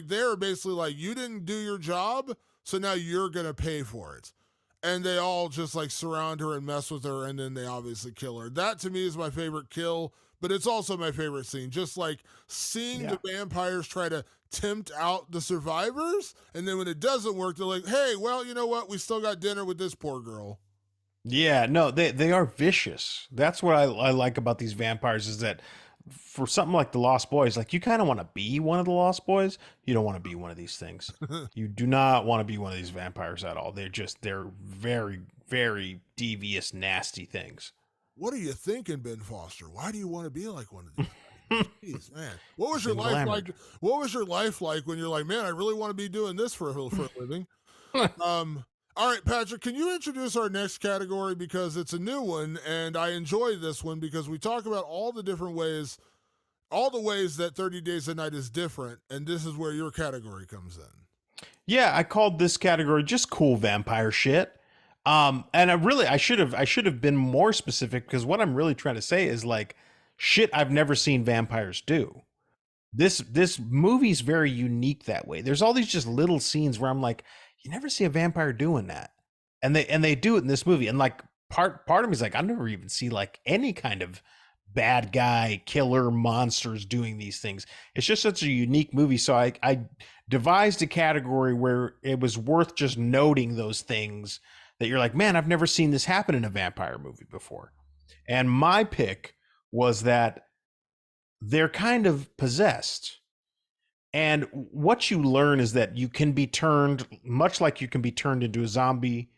they're basically like, you didn't do your job, so now you're gonna pay for it. And they all just like surround her and mess with her, and then they obviously kill her. That to me is my favorite kill, but it's also my favorite scene. Just like seeing the vampires try to tempt out the survivors, and then when it doesn't work, they're like, hey, well, you know what? We still got dinner with this poor girl. Yeah, no, they are vicious. That's what I like about these vampires is that for something like the Lost Boys, like you kind of want to be one of the Lost Boys. You don't want to be one of these things. You do not want to be one of these vampires at all. They're very, very devious, nasty things. What are you thinking, Ben Foster? Why do you want to be like one of these guys? Jeez, man. What was your life glamored. like? What was your life like when you're like, man, I really want to be doing this for a living? All right, Patrick, can you introduce our next category because it's a new one, and I enjoy this one because we talk about all the ways that 30 Days a Night is different, and this is where your category comes in. Yeah, I called this category just cool vampire shit. And I should have been more specific because what I'm really trying to say is like shit I've never seen vampires do. This movie's very unique that way. There's all these just little scenes where I'm like, you never see a vampire doing that, and they do it in this movie. And like part of me is like, I never even see like any kind of bad guy killer monsters doing these things. It's just such a unique movie. So I devised a category where it was worth just noting those things that you're like, man, I've never seen this happen in a vampire movie before. And my pick was that they're kind of possessed. And what you learn is that you can be turned, much like you can be turned into a zombie.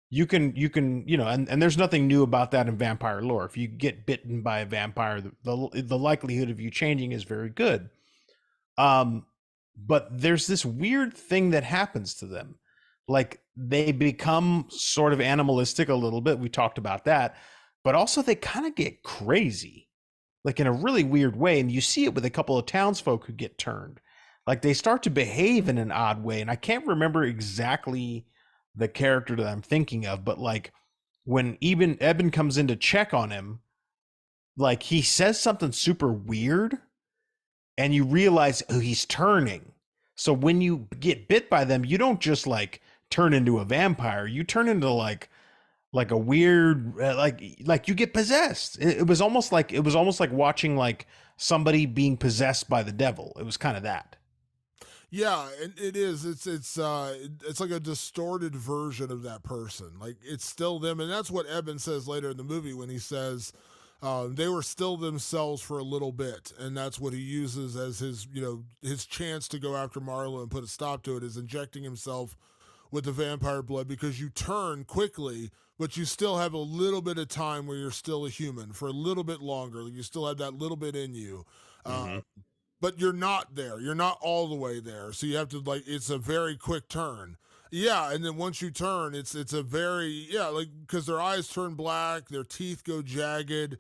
You can, and there's nothing new about that in vampire lore. If you get bitten by a vampire, the likelihood of you changing is very good. But there's this weird thing that happens to them. Like they become sort of animalistic a little bit. We talked about that, but also they kind of get crazy, like in a really weird way. And you see it with a couple of townsfolk who get turned. Like they start to behave in an odd way. And I can't remember exactly the character that I'm thinking of, but like when Eben comes in to check on him, like he says something super weird and you realize, oh, he's turning. So when you get bit by them, you don't just like turn into a vampire. You turn into like a weird, like you get possessed. It was almost like watching like somebody being possessed by the devil. It was kind of that. Yeah, and it is. It's like a distorted version of that person. Like it's still them, and that's what Eben says later in the movie when he says they were still themselves for a little bit, and that's what he uses as his his chance to go after Marlo and put a stop to it is injecting himself with the vampire blood because you turn quickly, but you still have a little bit of time where you're still a human for a little bit longer. You still have that little bit in you. Mm-hmm. But you're not there. You're not all the way there. So you have to like it's a very quick turn. Yeah, and then once you turn, it's a very like because their eyes turn black, their teeth go jagged,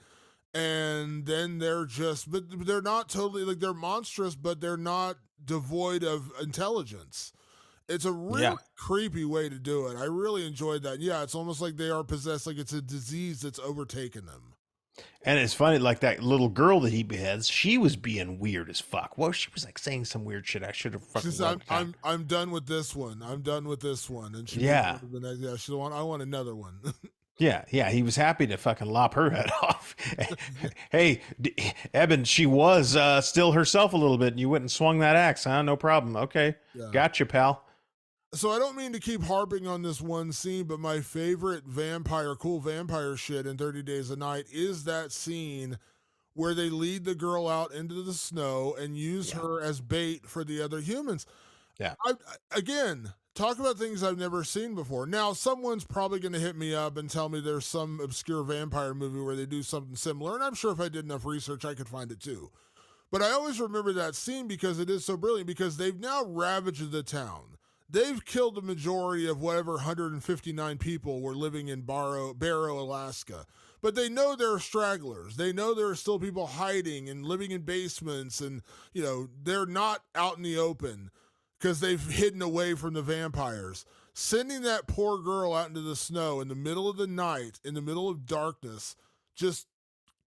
and then they're just but they're not totally like they're monstrous, but they're not devoid of intelligence. It's a really Yeah. creepy way to do it. I really enjoyed that. Yeah, it's almost like they are possessed, like it's a disease that's overtaken them. And it's funny, like that little girl that he beheads, she was being weird as fuck. Well, she was like saying some weird shit. I should have She fucking says, wrote it down. I'm done with this one. I'm done with this one." And she moves on Yeah. to the next. Yeah, she want. I want another one. Yeah, yeah, he was happy to fucking lop her head off. Hey, Eben, she was still herself a little bit, and you went and swung that axe, huh? No problem. Okay, Yeah. gotcha, pal. So I don't mean to keep harping on this one scene, but my favorite cool vampire shit in 30 Days a Night is that scene where they lead the girl out into the snow and use Yeah. her as bait for the other humans. Yeah. Again, talk about things I've never seen before. Now, someone's probably going to hit me up and tell me there's some obscure vampire movie where they do something similar, and I'm sure if I did enough research, I could find it too. But I always remember that scene because it is so brilliant because they've now ravaged the town. They've killed the majority of whatever 159 people were living in Barrow, Alaska. But they know there are stragglers. They know there are still people hiding and living in basements and, they're not out in the open because they've hidden away from the vampires. Sending that poor girl out into the snow in the middle of the night, in the middle of darkness, just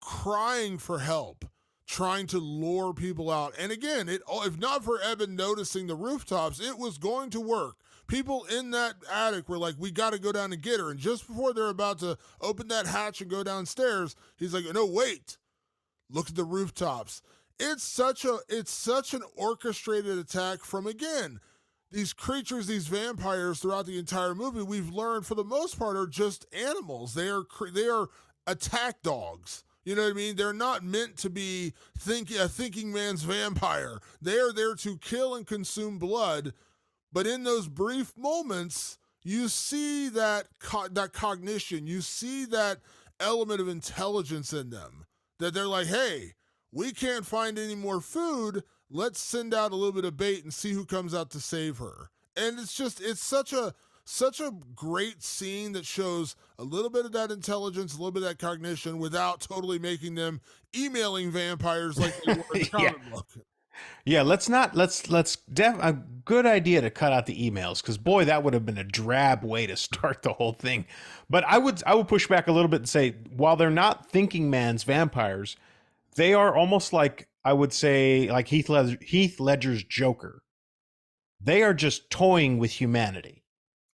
crying for help, trying to lure people out. And again, if not for Eben noticing the rooftops, it was going to work. People in that attic were like, "We got to go down and get her." And just before they're about to open that hatch and go downstairs, he's like, "No, wait. Look at the rooftops." It's such an orchestrated attack from again these creatures, these vampires throughout the entire movie. We've learned for the most part are just animals. They are attack dogs. You know what I mean? They're not meant to be a thinking man's vampire. They are there to kill and consume blood. But in those brief moments, you see that cognition. You see that element of intelligence in them. That they're like, "Hey, we can't find any more food. Let's send out a little bit of bait and see who comes out to save her." And it's such a great scene that shows a little bit of that intelligence, a little bit of that cognition without totally making them emailing vampires like they were in the Yeah. comic book. Yeah, a good idea to cut out the emails because boy, that would have been a drab way to start the whole thing. But I would push back a little bit and say while they're not thinking man's vampires, they are almost like I would say like Heath Ledger's Joker. They are just toying with humanity.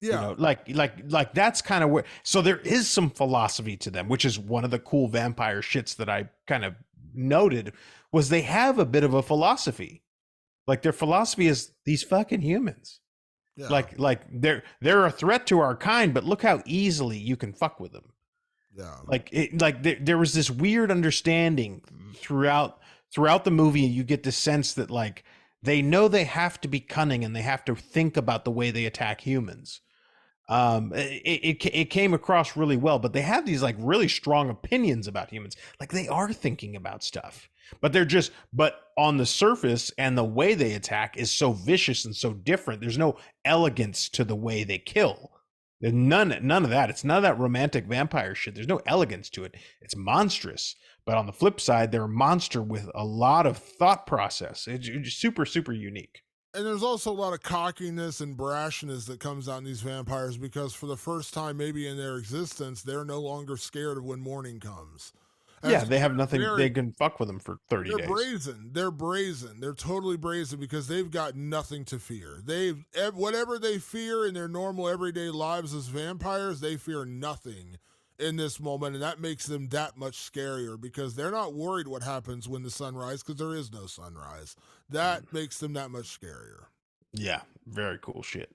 Yeah. Like that's kind of where so there is some philosophy to them, which is one of the cool vampire shits that I kind of noted was they have a bit of a philosophy. Like their philosophy is these fucking humans. Yeah. Like they're a threat to our kind, but look how easily you can fuck with them. Yeah. There was this weird understanding throughout the movie. You get the sense that like they know they have to be cunning and they have to think about the way they attack humans. It came across really well, but they have these like really strong opinions about humans. Like they are thinking about stuff, but but on the surface and the way they attack is so vicious and so different. There's no elegance to the way they kill. There's none of that. It's none of that romantic vampire shit. There's no elegance to it. It's monstrous. But on the flip side, they're a monster with a lot of thought process. It's super, super unique. And there's also a lot of cockiness and brashness that comes out in these vampires because for the first time maybe in their existence, they're no longer scared of when morning comes. Yeah, they have nothing. They can fuck with them for 30 days. They're brazen. They're totally brazen because they've got nothing to fear. Whatever they fear in their normal everyday lives as vampires, they fear nothing in this moment, and that makes them that much scarier because they're not worried what happens when the sun rises because there is no sunrise. That makes them that much scarier. Yeah, very cool shit.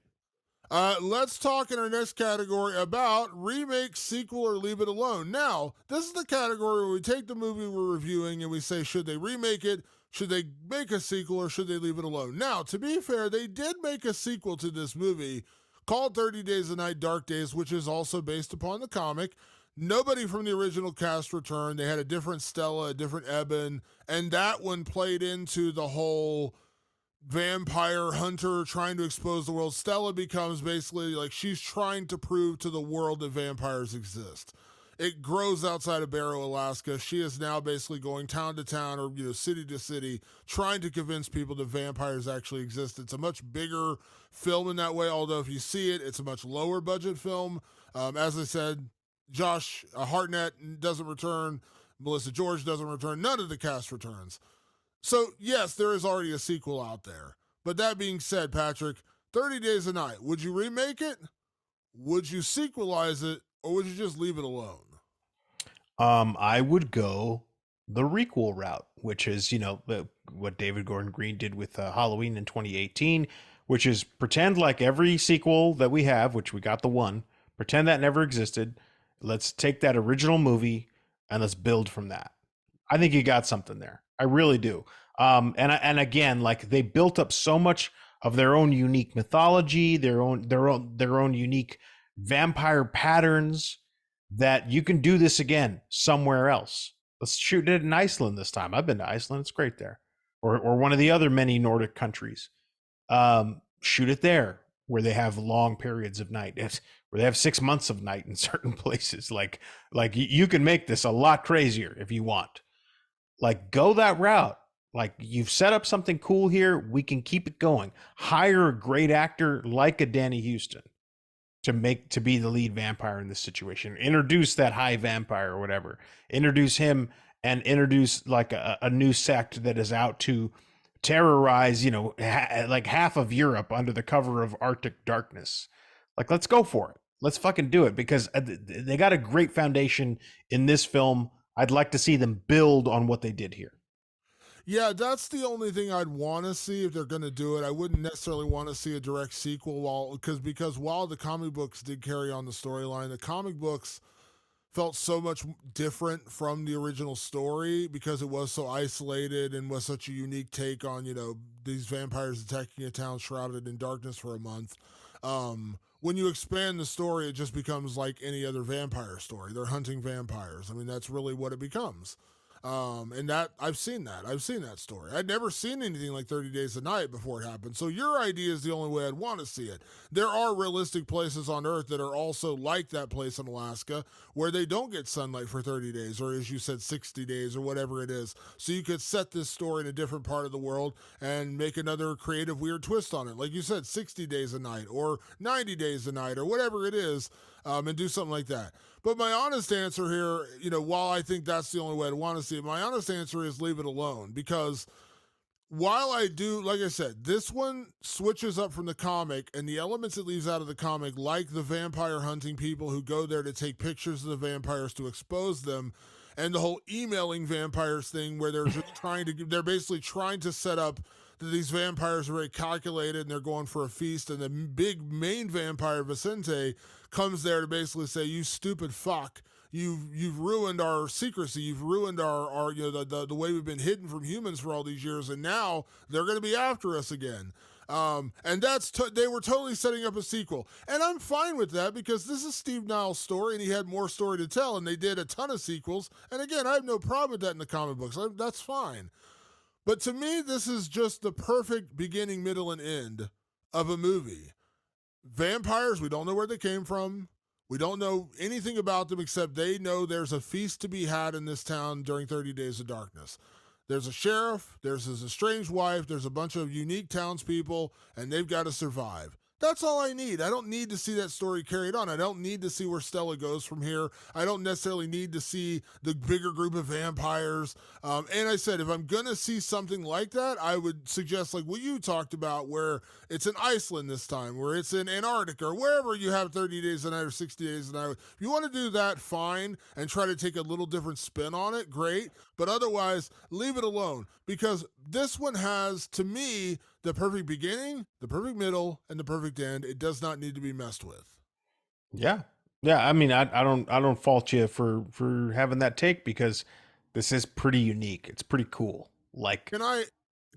Let's talk in our next category about remake, sequel, or leave it alone. Now, this is the category where we take the movie we're reviewing and we say, should they remake it? Should they make a sequel, or should they leave it alone? Now, to be fair, they did make a sequel to this movie called 30 Days a Night, Dark Days, which is also based upon the comic. Nobody from the original cast returned. They had a different Stella, a different Eben, and that one played into the whole vampire hunter trying to expose the world. Stella becomes basically like she's trying to prove to the world that vampires exist. It grows outside of Barrow, Alaska. She is now basically going town to town, or city to city, trying to convince people that vampires actually exist. It's a much bigger film in that way, although if you see it, it's a much lower budget film. As I said, Josh Hartnett doesn't return. Melissa George doesn't return. None of the cast returns. So, yes, there is already a sequel out there. But that being said, Patrick, 30 Days a Night, would you remake it? Would you sequelize it? Or would you just leave it alone? I would go the requel route, which is, what David Gordon Green did with Halloween in 2018, which is pretend like every sequel that we have, which we got the one, pretend that never existed. Let's take that original movie and let's build from that. I think you got something there. I really do. And again, like they built up so much of their own unique mythology, their own unique vampire patterns, that you can do this again somewhere else. Let's shoot it in Iceland this time. I've been to Iceland; it's great there, or one of the other many Nordic countries. Shoot it there, where they have long periods of night. Where they have 6 months of night in certain places. Like you can make this a lot crazier if you want. Like, go that route. Like, you've set up something cool here. We can keep it going. Hire a great actor like a Danny Houston to be the lead vampire in this situation. Introduce that high vampire or whatever. Introduce him and introduce like a new sect that is out to terrorize, like half of Europe under the cover of Arctic darkness. Like, let's go for it. Let's fucking do it, because they got a great foundation in this film. I'd like to see them build on what they did here. Yeah, that's the only thing I'd want to see if they're going to do it. I wouldn't necessarily want to see a direct sequel because while the comic books did carry on the storyline, the comic books felt so much different from the original story because it was so isolated and was such a unique take on, these vampires attacking a town shrouded in darkness for a month. When you expand the story, it just becomes like any other vampire story. They're hunting vampires. I mean, that's really what it becomes. And that I've seen that story. I'd never seen anything like 30 Days a Night before it happened. So your idea is the only way I'd want to see it. There are realistic places on Earth that are also like that place in Alaska where they don't get sunlight for 30 days, or as you said, 60 days or whatever it is. So you could set this story in a different part of the world and make another creative, weird twist on it. Like you said, 60 days a night or 90 days a night or whatever it is, and do something like that. But my honest answer here, while I think that's the only way I'd want to see it, my honest answer is leave it alone. Because while I do, like I said, this one switches up from the comic, and the elements it leaves out of the comic, like the vampire hunting people who go there to take pictures of the vampires to expose them, and the whole emailing vampires thing where they're basically trying to set up that these vampires are very calculated and they're going for a feast, and the big main vampire Vicente comes there to basically say, "You stupid fuck, you've ruined our secrecy, you've ruined our the way we've been hidden from humans for all these years, and now they're going to be after us again." And they were totally setting up a sequel, and I'm fine with that because this is Steve Niles' story, and he had more story to tell, and they did a ton of sequels. And again, I have no problem with that in the comic books. That's fine. But to me, this is just the perfect beginning, middle, and end of a movie. Vampires, we don't know where they came from. We don't know anything about them except they know there's a feast to be had in this town during 30 Days of Darkness. There's a sheriff, there's his estranged wife, there's a bunch of unique townspeople, and they've got to survive. That's all I need. I don't need to see that story carried on. I don't need to see where Stella goes from here. I don't necessarily need to see the bigger group of vampires. And I said, if I'm going to see something like that, I would suggest like what you talked about, where it's in Iceland this time, where it's in Antarctica, or wherever you have 30 days a night or 60 days a night. If you want to do that, fine, and try to take a little different spin on it, great. But otherwise, leave it alone, because this one has, to me, the perfect beginning, the perfect middle, and the perfect end. It does not need to be messed with. Yeah. Yeah. I mean, I don't fault you for having that take because this is pretty unique. It's pretty cool. Like, Can I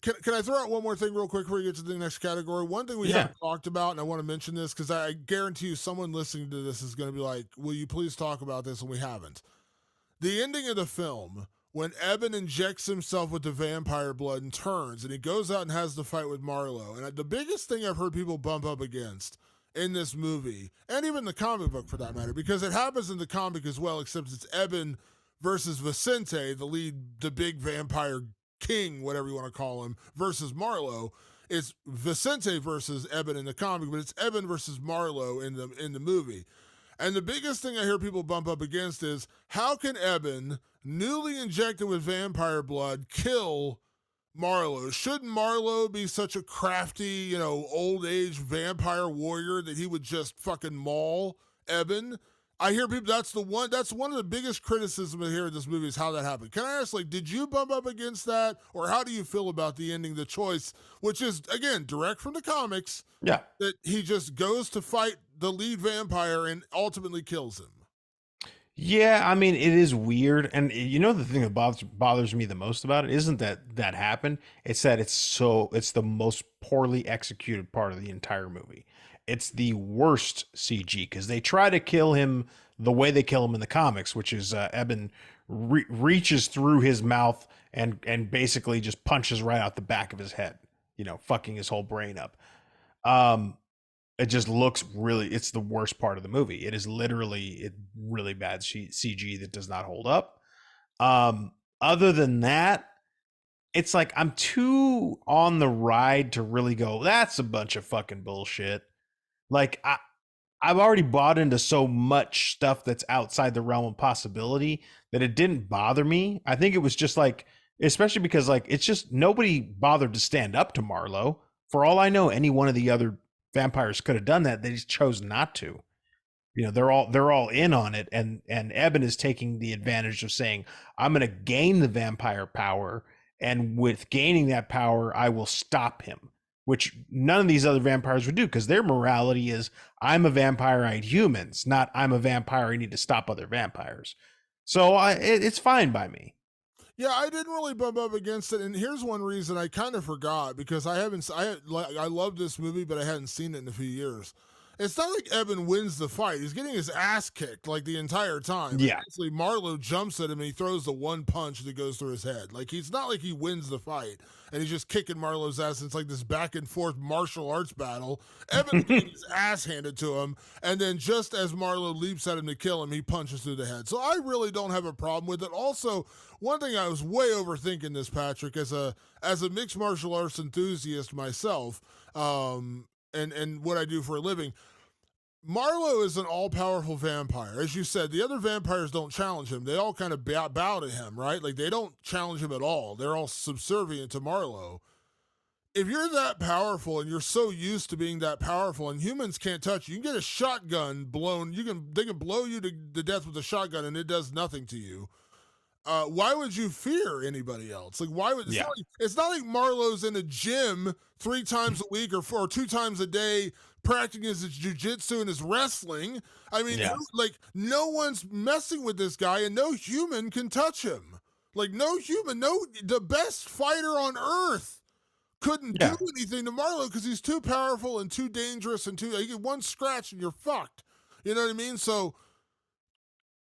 can I throw out one more thing real quick before we get to the next category? One thing we yeah. haven't talked about, and I want to mention this because I guarantee you someone listening to this is going to be like, will you please talk about this? And we haven't. The ending of the film, when Eben injects himself with the vampire blood and turns, and he goes out and has the fight with Marlowe. And the biggest thing I've heard people bump up against in this movie, and even the comic book for that matter, because it happens in the comic as well, except it's Eben versus Vicente, the lead, the big vampire king, whatever you want to call him, versus Marlowe. It's Vicente versus Eben in the comic, but it's Eben versus Marlowe in the movie. And the biggest thing I hear people bump up against is how can Eben, newly injected with vampire blood, kill Marlowe? Shouldn't Marlowe be such a crafty, old age vampire warrior that he would just fucking maul Eben? I hear people that's one of the biggest criticisms I hear in this movie is how that happened. Can I ask, did you bump up against that? Or how do you feel about the ending, the choice, which is again direct from the comics? Yeah. That he just goes to fight the lead vampire and ultimately kills him. Yeah, I mean, it is weird. And the thing that bothers me the most about it isn't that happened. It's that it's the most poorly executed part of the entire movie. It's the worst CG because they try to kill him the way they kill him in the comics, which is Eben reaches through his mouth and basically just punches right out the back of his head, fucking his whole brain up. It just looks it's the worst part of the movie. It is literally really bad CG that does not hold up. Other than that, it's like I'm too on the ride to really go, that's a bunch of fucking bullshit. Like I've already bought into so much stuff that's outside the realm of possibility that it didn't bother me. I think it was just like, especially because it's just nobody bothered to stand up to Marlowe. For all I know, any one of the other vampires could have done that. They just chose not to. They're all in on it, and Eben is taking the advantage of saying, I'm going to gain the vampire power, and with gaining that power, I will stop him, which none of these other vampires would do because their morality is, I'm a vampire, I eat humans, not I'm a vampire, I need to stop other vampires. So it's fine by me. Yeah, I didn't really bump up against it, and here's one reason I kind of forgot because I love this movie, but I hadn't seen it in a few years. It's not like Eben wins the fight; he's getting his ass kicked the entire time. Yeah, basically, Marlowe jumps at him and he throws the one punch that goes through his head. He's not like he wins the fight and he's just kicking Marlowe's ass. It's like this back and forth martial arts battle. Eben getting his ass handed to him, and then just as Marlowe leaps at him to kill him, he punches through the head. So I really don't have a problem with it. Also, one thing I was way overthinking this, Patrick, as a mixed martial arts enthusiast myself, and what I do for a living. Marlowe is an all-powerful vampire. As you said, the other vampires don't challenge him. They all kind of bow to him, right? They don't challenge him at all. They're all subservient to Marlowe. If you're that powerful and you're so used to being that powerful and humans can't touch you, you can get a shotgun blown. They can blow you to death with a shotgun and it does nothing to you. Why would you fear anybody else? Why would it's not like Marlowe's in a gym 3 times a week or 2 times a day practicing his jiu-jitsu and his wrestling. I mean, no one's messing with this guy and no human can touch him. The best fighter on earth couldn't do anything to Marlowe because he's too powerful and too dangerous and you get one scratch and you're fucked. You know what I mean? So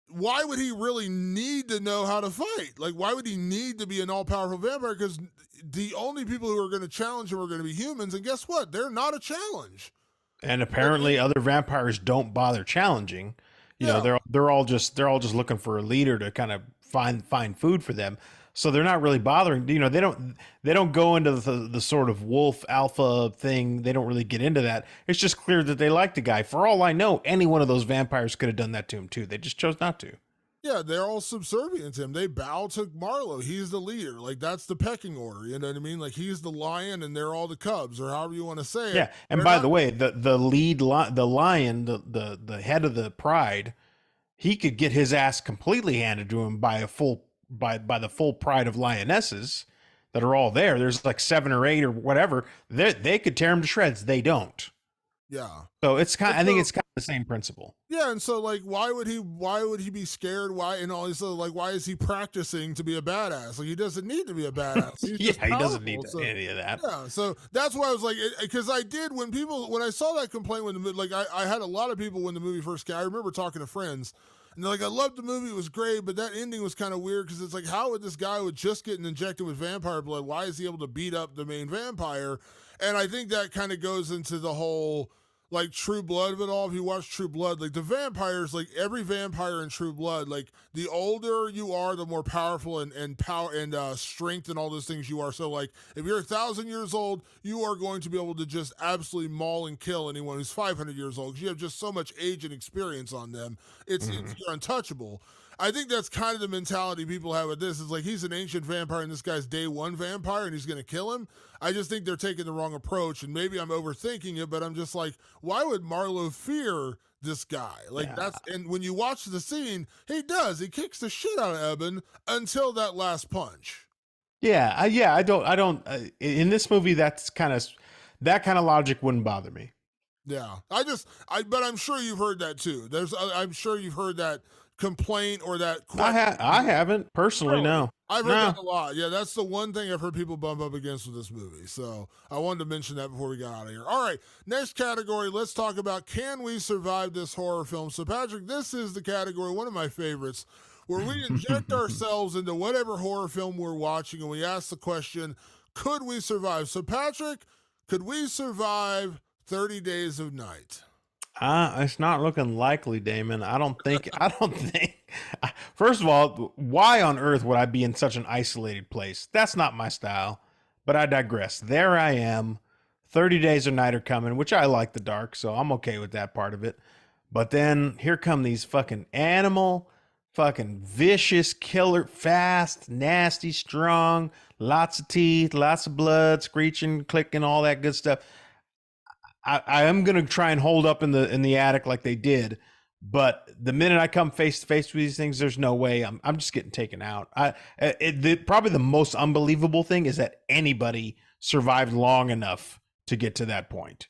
why would he really need to know how to fight? Why would he need to be an all-powerful vampire? Because the only people who are going to challenge him are going to be humans, and guess what? They're not a challenge. And apparently, other vampires don't bother challenging. They're all just looking for a leader to kind of find food for them. So they're not really bothering. They don't go into the sort of wolf alpha thing. They don't really get into that. It's just clear that they like the guy. For all I know, any one of those vampires could have done that to him too. They just chose not to. Yeah, they're all subservient to him. They bow to Marlowe. He's the leader. That's the pecking order. You know what I mean? He's the lion and they're all the cubs, or however you want to say it. Yeah, and by the way, the lion, the head of the pride, he could get his ass completely handed to him by the full pride of lionesses. that are all there. There's like 7 or 8 or whatever. They could tear them to shreds. They don't. Yeah. So it's kind. I think So- it's kind of the same principle. Yeah, and so like, why would he be scared? Why and all this? Like, why is he practicing to be a badass? Like, he doesn't need to be a badass. He's Yeah, just he doesn't need powerful. any of that. Yeah, so that's why I was like, because I did when I saw that complaint when the movie, like I had a lot of people when the movie first came. I remember talking to friends, and they're like, I loved the movie, it was great, but that ending was kind of weird because it's like, how would this guy would just get injected with vampire blood? Why is he able to beat up the main vampire? And I think that kind of goes into the whole like True Blood of it all. If you watch True Blood, like the vampires, like every vampire in True Blood, like the older you are, the more powerful and power and strength and all those things you are. So like if you're 1,000 years old, you are going to be able to just absolutely maul and kill anyone who's 500 years old because you have just so much age and experience on them. It's you're untouchable. I think that's kind of the mentality people have with this. Is like he's an ancient vampire and this guy's day one vampire and he's going to kill him. I just think they're taking the wrong approach, and maybe I'm overthinking it, but I'm just like, why would Marlowe fear this guy? Like that's, and when you watch the scene, he kicks the shit out of Eben until that last punch. Yeah, I don't. In this movie, that kind of logic wouldn't bother me. Yeah, but I'm sure you've heard that too. I'm sure you've heard that complaint or that question. I haven't personally. Really? No, I've heard that a lot. Yeah, that's the one thing I've heard people bump up against with this movie. So I wanted to mention that before we got out of here. All right, next category. Let's talk about, can we survive this horror film? So Patrick, this is the category, one of my favorites, where we inject ourselves into whatever horror film we're watching and we ask the question, could we survive? So Patrick, could we survive 30 Days of Night? It's not looking likely, Damon. I don't think. First of all, why on earth would I be in such an isolated place? That's not my style. But I digress. There I am. 30 Days of Night are coming, which I like the dark, so I'm okay with that part of it. But then here come these fucking fucking vicious killer, fast, nasty, strong, lots of teeth, lots of blood, screeching, clicking, all that good stuff. I am gonna try and hold up in the attic like they did, but the minute I come face to face with these things, there's no way I'm just getting taken out. Probably the most unbelievable thing is that anybody survived long enough to get to that point.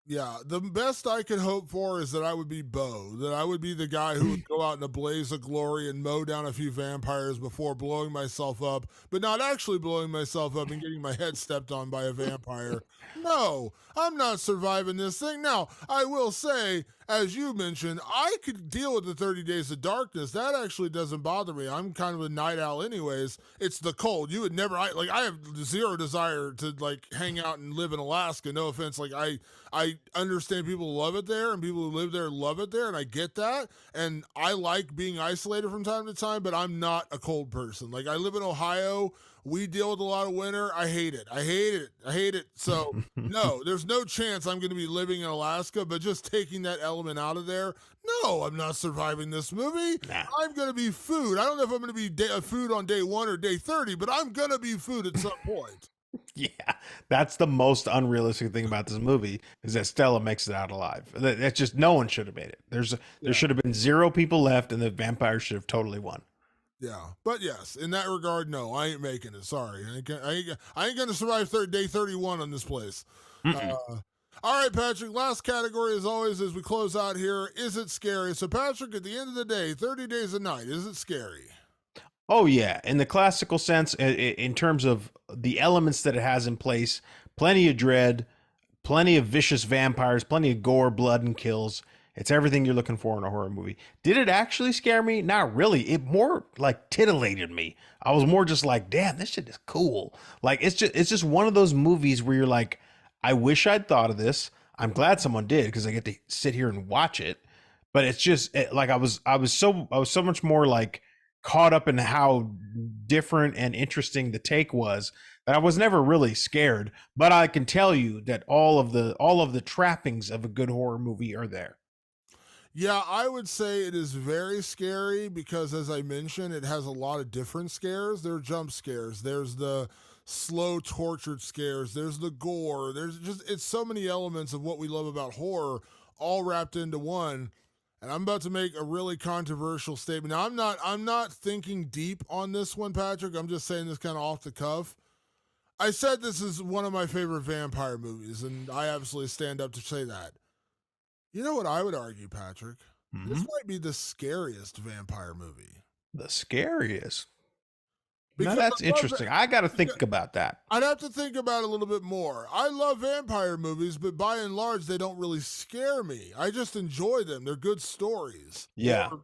Yeah, the best I could hope for is that I would be Bo, that I would be the guy who would go out in a blaze of glory and mow down a few vampires before blowing myself up, but not actually blowing myself up and getting my head stepped on by a vampire. No, I'm not surviving this thing. Now, I will say, as you mentioned, I could deal with the 30 Days of Darkness. That actually doesn't bother me. I'm kind of a night owl anyways. It's the cold. You would never, I have zero desire to like hang out and live in Alaska. No offense. Like I understand people love it there and people who live there love it there. And I get that. And I like being isolated from time to time, but I'm not a cold person. Like I live in Ohio. We deal with a lot of winter. I hate it. So no, there's no chance I'm going to be living in Alaska, but just taking that element out of there. No, I'm not surviving this movie. Nah. I'm going to be food. I don't know if I'm going to be food on day 1 or day 30, but I'm going to be food at some point. Yeah, that's the most unrealistic thing about this movie is that Stella makes it out alive. That's just, no one should have made it. There should have been 0 people left, and the vampires should have totally won. Yeah, but yes, in that regard, no, I ain't making it. Sorry, I ain't gonna survive day 31 on this place. All right, Patrick. Last category, as always, as we close out here, is it scary? So, Patrick, at the end of the day, 30 Days a Night, is it scary? Oh yeah, in the classical sense, in terms of the elements that it has in place, plenty of dread, plenty of vicious vampires, plenty of gore, blood, and kills. It's everything you're looking for in a horror movie. Did it actually scare me? Not really. It more like titillated me. I was more just like, damn, this shit is cool. Like it's just one of those movies where you're like, I wish I'd thought of this. I'm glad someone did because I get to sit here and watch it. But it's just like I was so much more like caught up in how different and interesting the take was that I was never really scared. But I can tell you that all of the trappings of a good horror movie are there. Yeah, I would say it is very scary because, as I mentioned, it has a lot of different scares. There are jump scares. There's the slow, tortured scares. There's the gore. It's so many elements of what we love about horror all wrapped into one. And I'm about to make a really controversial statement. Now, I'm not thinking deep on this one, Patrick. I'm just saying this kind of off the cuff. I said this is one of my favorite vampire movies, and I absolutely stand up to say that. You know what I would argue, Patrick? This Mhm. might be the scariest vampire movie. The scariest. Now Because that's I love interesting. I got to it. think about that. I'd have to think about it a little bit more. I love vampire movies, but by and large, they don't really scare me. I just enjoy them. They're good stories. Yeah. Or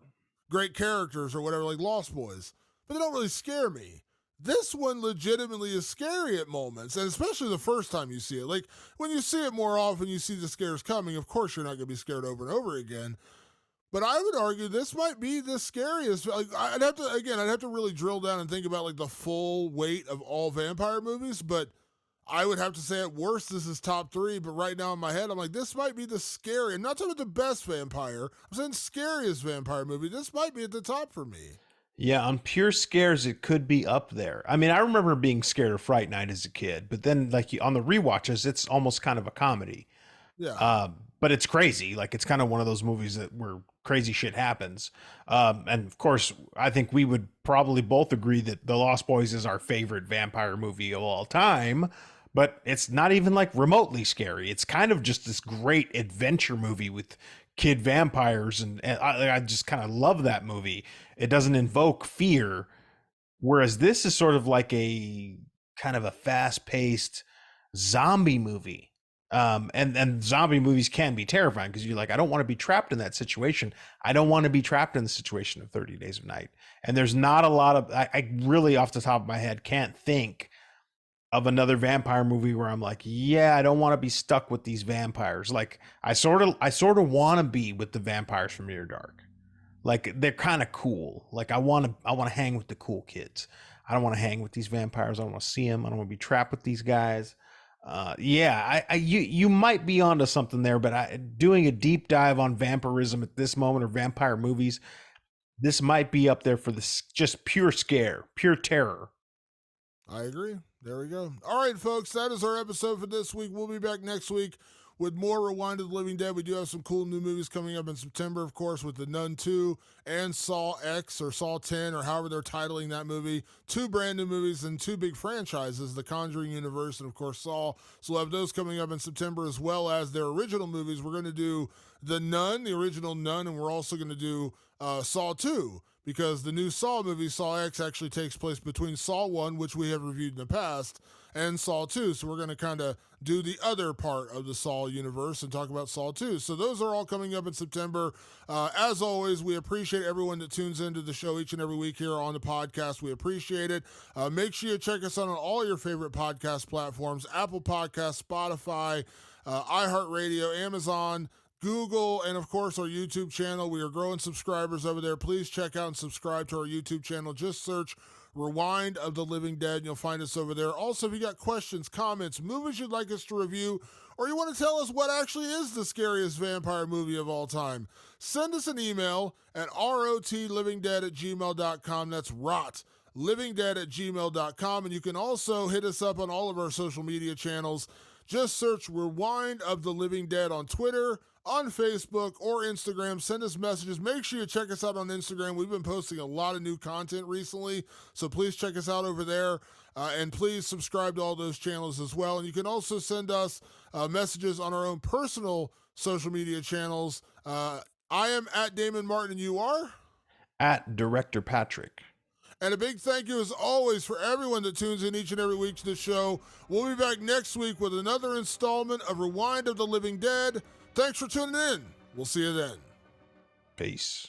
great characters or whatever, like Lost Boys. But they don't really scare me. This one legitimately is scary at moments, and especially the first time you see it. Like, when you see it more often, you see the scares coming. Of course, you're not going to be scared over and over again. But I would argue this might be the scariest. Like, I'd have to really drill down and think about like the full weight of all vampire movies. But I would have to say at worst this is top three. But right now in my head, I'm like, this might be the scary. I'm not talking about the best vampire. I'm saying scariest vampire movie. This might be at the top for me. Yeah, on pure scares, it could be up there. I mean, I remember being scared of Fright Night as a kid, but then like on the rewatches, it's almost kind of a comedy. Yeah. But it's crazy. Like it's kind of one of those movies that where crazy shit happens. And of course, I think we would probably both agree that The Lost Boys is our favorite vampire movie of all time. But it's not even like remotely scary. It's kind of just this great adventure movie with kid vampires, and I just kind of love that movie. It doesn't invoke fear, whereas this is sort of like a kind of a fast-paced zombie movie. And zombie movies can be terrifying because you're like, I don't want to be trapped in that situation. I don't want to be trapped in the situation of 30 Days of Night. And there's not a lot of, I really off the top of my head can't think of another vampire movie where I'm like, yeah, I don't want to be stuck with these vampires. Like I sort of want to be with the vampires from Near Dark. Like they're kind of cool. Like I want to hang with the cool kids. I don't want to hang with these vampires. I don't want to see them. I don't want to be trapped with these guys. Yeah, you might be onto something there, but doing a deep dive on vampirism at this moment or vampire movies, this might be up there for this just pure scare, pure terror. I agree. There we go. All right, folks, that is our episode for this week. We'll be back next week with more Rewind of the Living Dead. We do have some cool new movies coming up in September, of course, with The Nun 2 and Saw X or Saw 10 or however they're titling that movie. Two brand new movies and two big franchises, The Conjuring universe and, of course, Saw. So we'll have those coming up in September as well as their original movies. We're going to do The Nun, the original Nun, and we're also going to do Saw 2. Because the new Saw movie, Saw X, actually takes place between Saw 1, which we have reviewed in the past, and Saw 2. So we're going to kind of do the other part of the Saw universe and talk about Saw 2. So those are all coming up in September. As always, we appreciate everyone that tunes into the show each and every week here on the podcast. We appreciate it. Make sure you check us out on all your favorite podcast platforms, Apple Podcasts, Spotify, iHeartRadio, Amazon, Google, and of course our YouTube channel. We are growing subscribers over there. Please check out and subscribe to our YouTube channel. Just search Rewind of the Living Dead and you'll find us over there. Also, if you got questions, comments, movies you'd like us to review, or you want to tell us what actually is the scariest vampire movie of all time, send us an email at rotlivingdead@gmail.com. That's rotlivingdead@gmail.com. And you can also hit us up on all of our social media channels. Just search Rewind of the Living Dead on Twitter, on Facebook, or Instagram. Send us messages. Make sure you check us out on Instagram. We've been posting a lot of new content recently, so please check us out over there. And please subscribe to all those channels as well. And you can also send us messages on our own personal social media channels. I am at Damon Martin, and you are? At Director Patrick. And a big thank you, as always, for everyone that tunes in each and every week to the show. We'll be back next week with another installment of Rewind of the Living Dead. Thanks for tuning in. We'll see you then. Peace.